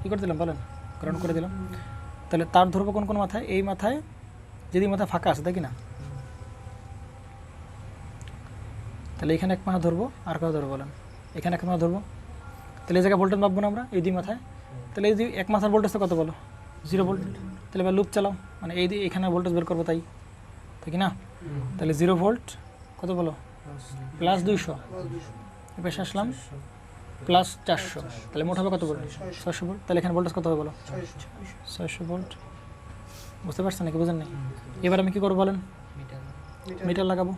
কী করে দিলাম বলেন? গ্রাউন্ড করে দিলাম। তাহলে তার ধরবো কোন কোন মাথায়, এই মাথায় যদি মাথায় ফাঁকা আছে তাই কি না, তাহলে এখানে এক মাথা ধরবো, আর কোথাও ধরবো বলেন, এখানে এক মাথা ধরবো, তাহলে এই জায়গায় ভোল্টেজ মাপবো না আমরা এই দুই মাথায়, তাহলে এই দুই এক মাথার ভোল্টেজটা কত বলো, 0 ভোল্ট। তাহলে এবার লুপ চালাও, মানে এই এখানে ভোল্টেজ বের করবো তাই কি না, তাহলে 0 ভোল্ট কত বলো, প্লাস 200, এবার আসলাম প্লাস 400, তাহলে মোট হবে কত বলো, 600 ভোল্ট। তাহলে এখানে ভোল্টেজ কত হবে বলো, 600 ভোল্ট। বুঝতে পারছেন নাকি বুঝেন নাই? এবার আমি কী করবো বলেন, মিটার লাগাবো।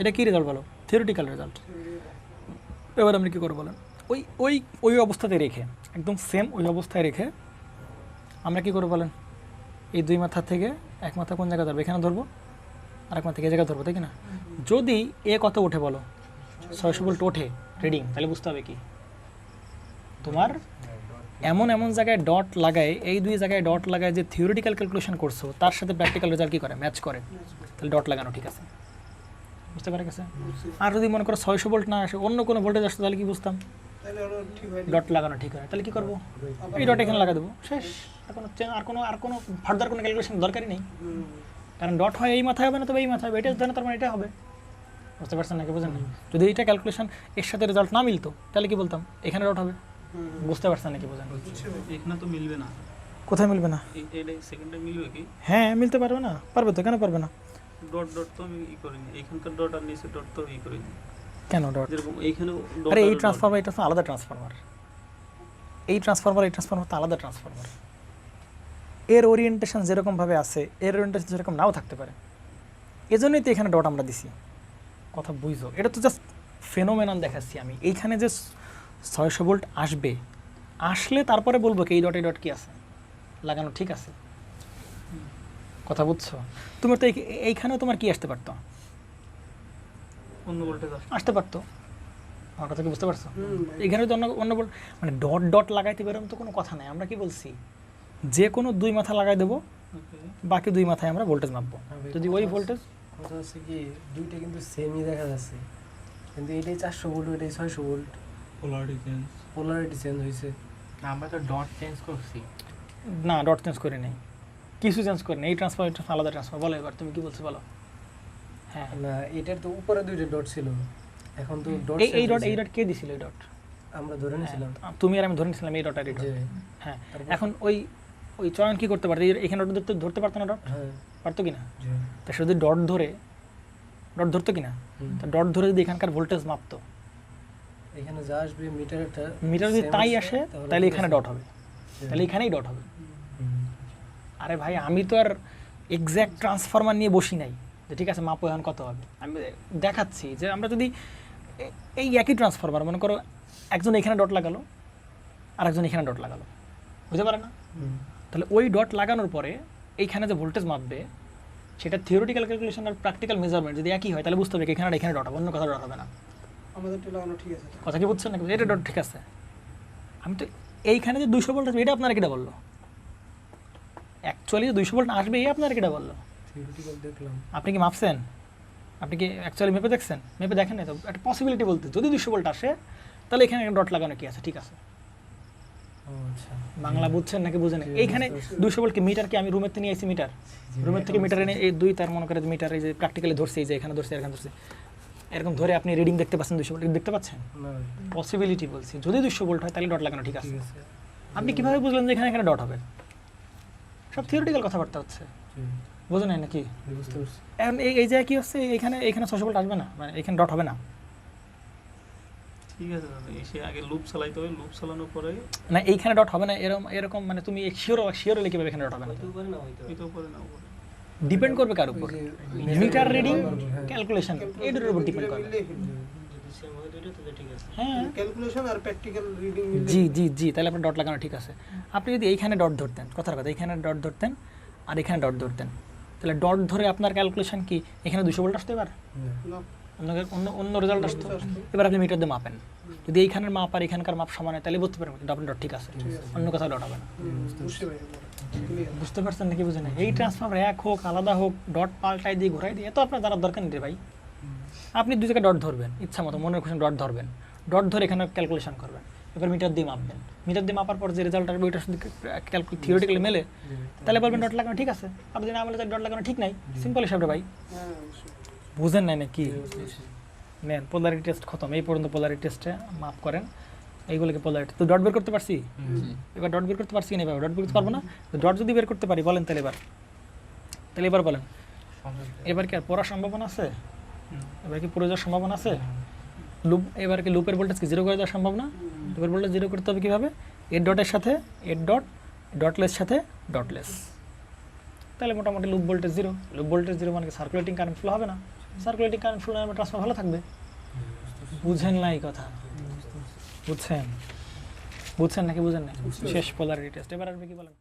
এটা কী রেজাল্ট বলো, থিওরিটিক্যাল রেজাল্ট। এবার আমরা কী করবো বলেন, ওই ওই ওই অবস্থাতে রেখে, একদম সেম ওই অবস্থায় রেখে আমরা কী করবো বলেন, এই দুই মাথা থেকে এক মাথা কোন জায়গায় ধরবো, এখানে ধরবো, আর এক মাথা থেকে এই জায়গায় ধরবো তাই কি না। যদি এ কত ওঠে বলো, 600 ভোল্ট ওঠে রিডিং, তাহলে বুঝতে হবে কি তোমার এমন এমন জায়গায় ডট লাগায়, এই দুই জায়গায় ডট লাগায় যে থিওরিটিক্যাল ক্যালকুলেশন করছো তার সাথে প্র্যাকটিক্যাল রেজাল্ট কী করে, ম্যাচ করে, তাহলে ডট লাগানো ঠিক আছে। বুঝতে পারে গেছে? আর যদি মনে করো 600 ভোল্ট না আসে, অন্য কোনো ভোল্টেজ আসতো, তাহলে কি বুঝতাম, ডট লাগানো ঠিক হয়। তাহলে কি করবো, এই ডট এখানে লাগা দেবো, শেষ। আর কোনো ফার্দার কোনো ক্যালকুলেশন দরকারই নেই, কারণ ডট হয় এই মাথায় হবে না, তবে এই মাথায় হবে, এটা জানে তার মানে এটা হবে। বুঝতে পারছেন নাকি বুঝেন না? যদি এটা ক্যালকুলেশন এর সাথে রেজাল্ট না মিলতো তাহলে কি বলতাম, এখানে ডট হবে। বুঝতে পারছেন নাকি বুঝেন? এখানে তো মিলবে না, কোথায় মিলবে না? এটা সেকেন্ডে মিলবে কি? হ্যাঁ মিলতে পারবে না, পারবে তো, কেন পারবে না? ডট ডট তো আমি ই করিনি, এখানকার ডট আর নিচে ডট তো ই করিনি। কেন ডট? যেরকম এইখানেও ডট, আরে এই ট্রান্সফরমার, এটা তো আলাদা ট্রান্সফরমার, এই ট্রান্সফরমার তো আলাদা ট্রান্সফরমার। এর ওরিয়েন্টেশন যেরকমভাবে আছে, এর ওরিয়েন্টেশন সেরকম নাও থাকতে পারে, এজন্যই তো এখানে ডট আমরা দিছি। কথা বুঝো, এটা তো জাস্ট ফেনোমেনন দেখাচ্ছি আমি। এইখানে যে 600 ভোল্ট আসবে, আসলে তারপরে বলবো কি এই ডট কি আছে লাগানো ঠিক আছে। কথা বুঝছো? তোমার তো এইখানেও তোমার কি আসতে পারতো, অন্য ভোল্টেজ আসতে পারতো। আমার কথা কি বুঝতে পারছো? এখানে তো অন্য অন্য মানে ডট ডট লাগাইতে বেরোম তো কোনো কথা নাই। আমরা কি বলছি, যে কোনো দুই মাথা লাগাই দেবো, বাকি দুই মাথায় আমরা ভোল্টেজ মাপবো। যদি ওই ভোল্টেজ, কথা হচ্ছে কি দুইটা কিন্তু সেমই দেখা যাচ্ছে, কিন্তু এটাই 400 ভোল্ট, এটাই 600 volt, polarity change, polarity change হয়েছে। আমরা তো ডট চেঞ্জ করছি। না ডট চেঞ্জ করে নেই, কিছু চেঞ্জ করে নেই। এই ট্রান্সফার আলাদা ট্রান্সফার। বলো এবার তুমি কি বলছো বলো। হ্যাঁ না এটার তো উপরে দুইটা ডট ছিল, এখন তো ডট এই ডট কে দিছিল? এই ডট আমরা ধরে নিয়েছিলাম। তুমি আর আমি ধরে নিয়েছিলাম এই ডট আর এই ডট। যে হ্যাঁ এখন ওই চয়ন কি করতে পারতো, এখানে ডট ধরতে পারতো না, ডট হ্যাঁ পারতো কি না? জি তা সে যদি ডট ধরতো কি না, তা ডট ধরে যদি এখানকার ভোল্টেজ মাপতো, এখানে যা আসবে মিটারটা মিটার যদি same তাই আসবে, আসে তাহলে তাহলে ঠিক এখানে আছে। ডট হবে, তাহলে এখানেই ডট হবে। হুম। আরে ভাই আমি তো আর এক্স্যাক্ট ট্রান্সফরমার নিয়ে বসি নাই যে ঠিক আছে মাপো এখন কত হবে। আমি দেখাচ্ছি যে আমরা যদি এই একই ট্রান্সফরমার মনে করো একজন এখানে ডট লাগালো আর একজন এখানে ডট লাগালো, বুঝতে পারে না? হুম। তাহলে ওই ডট লাগানোর পরে এইখানে যে ভোল্টেজ মাপবে সেটা থিওরিটিক্যাল ক্যালকুলেশন আর প্র্যাকটিক্যাল মেজারমেন্ট যদি একই হয় তাহলে বুঝতে হবে এখানে আর এখানে ডট হবে, অন্য কথা ডট হবে না। আমাদেরটা লাগানো ঠিক আছে। কথা কি বুঝছেন না? এটা ডট ঠিক আছে। আমি তো এইখানে যে 200 ভোল্ট আসবে এটা আপনারা কিটা বললো, অ্যাকচুয়ালি যে 200 ভোল্ট আসবে এই আপনারা কিটা বললো? থিওরিটিক্যাল দেখলাম। আপনি কি মাপছেন? আপনি কি অ্যাকচুয়ালি মেপে দেখছেন? মেপে দেখেন না তো। একটা পসিবিলিটি বলতে যদি 200 ভোল্ট আসে তাহলে এখানে ডট লাগানো কি আছে, ঠিক আছে। ও আচ্ছা বাংলা বুঝছেন নাকি বুঝেন? জি, এইখানে বুঝতে পারছি। 200 ভোল্ট কি মিটার কি আমি রুমের থেকে নিয়ে এসেছি মিটার, রুমের থেকে মিটার এনে এই দুই তার মনে করে মিটার এই যে প্র্যাকটিক্যালি ধরছে, এই যে এখানে ধরছে এখানে ধরছে, এরকম ধরে আপনি রিডিং দেখতে পাচ্ছেন 200 ভোল্ট দেখতে পাচ্ছেন? না পসিবিলিটি বলছি, যদি 200 ভোল্ট হয় তাহলে ডট লাগানো ঠিক আছে। ঠিক আছে। আপনি কিভাবে বুঝলেন যে এখানে এখানে ডট হবে? সব থিওরিটিক্যাল কথাবার্তা হচ্ছে, জি, বোঝেন নাই নাকি? বুঝতে পারছি। এখন এই জায়গায় কি হচ্ছে, এখানে 600 ভোল্ট আসবে না, মানে এখানে ডট হবে না। ঠিক আছে দাদা, এসে আগে লুপ চালাইতে হবে, লুপ চালানোর পরে না এইখানে ডট হবে না, এরকম মানে তুমি শিওর হলে কিভাবে এখানে ডট হবে না? হইতেও পারে না উপরে। ডিপেন্ড করবে কার উপর? ওই যে মিটার রিডিং, হ্যাঁ। ক্যালকুলেশন, এই দুটোর উপর ডিপেন্ড করবে। হ্যাঁ ক্যালকুলেশন আর প্র্যাকটিক্যাল রিডিং জি তাহলে আপনার ডট লাগানো ঠিক আছে। আপনি যদি এইখানে ডট ধরতেন, কথার কথা এইখানে ডট ধরতেন আর এখানে ডট ধরতেন, তাহলে ডট ধরে আপনার ক্যালকুলেশন কি এখানে 200 ভোল্ট আসতে এবার না। অন্য রেজাল্ট আসতো। এবার আপনি মিটার দিয়ে মাপেন, যদি এইখানের মাপ আর এখানকার মাপ সমান হয় তাহলে বুঝতে পারবেন কিন্তু আপনার ডট ঠিক আছে, অন্য কোথাও ডট হবে না। বুঝতে পারি বুঝতে পারছেন নাকি বুঝে না? এই ট্রান্সফর্মার এক হোক আলাদা হোক, ডট পাল্টাই দিয়ে ঘোরাই দিয়ে এত আপনার জানার দরকার নেই রে ভাই। আপনি দুই জায়গায় ডট ধরবেন ইচ্ছা মতো, মনের খুশি ডট ধরবেন, ডট ধরে এখানে ক্যালকুলেশন করবেন, এবার মিটার দিয়ে মাপবেন, মিটার দিয়ে মাপার পর যে রেজাল্ট আসবে ওইটার সাথে থিওরিটিক্যালি মেলে, তাহলে বলবেন ডট লাগানো ঠিক আছে। আর যদি না বলে ডট লাগানো ঠিক নাই, সিম্পল হিসাবে ভাই, হ্যাঁ অবশ্যই। বুঝেন নাই নাকি? নেন পোলারিটি টেস্ট খতম, এই পর্যন্ত পোলারিটি টেস্টে মাপ করেন এইগুলোকে পোলারিটি। তো ডট বের করতে পারছি, এবার ডট বের করতে পারছি কিনা? ডট বের করতে পারবো না, ডট যদি বের করতে পারি বলেন তাহলে এবার বলেন, এবার কি আর পড়ার সম্ভাবনা আছে? এবার কি পড়ে যাওয়ার সম্ভাবনা আছে? লুপ, এবার কি লুপের ভোল্টেজ কি জিরো করে দেওয়া সম্ভব না? লুপের ভোল্টেজ জিরো করতে হবে কীভাবে? এর ডটের সাথে এর ডট, ডটলেস সাথে ডটলেস, তাহলে মোটামুটি loop voltage zero. Loop voltage zero মানে সার্কুলেটিং কারেন্ট ফ্লো হবে না, সার্কুলেটিং কারেন্ট ফ্লো না, ট্রান্সফার ভালো থাকবে। বুঝেন না এই কথা? বুঝছেন? বুঝছেন নাকি বুঝেন না? শেষ পোলারিটি টেস্ট। এবার আসবে কি বলেন?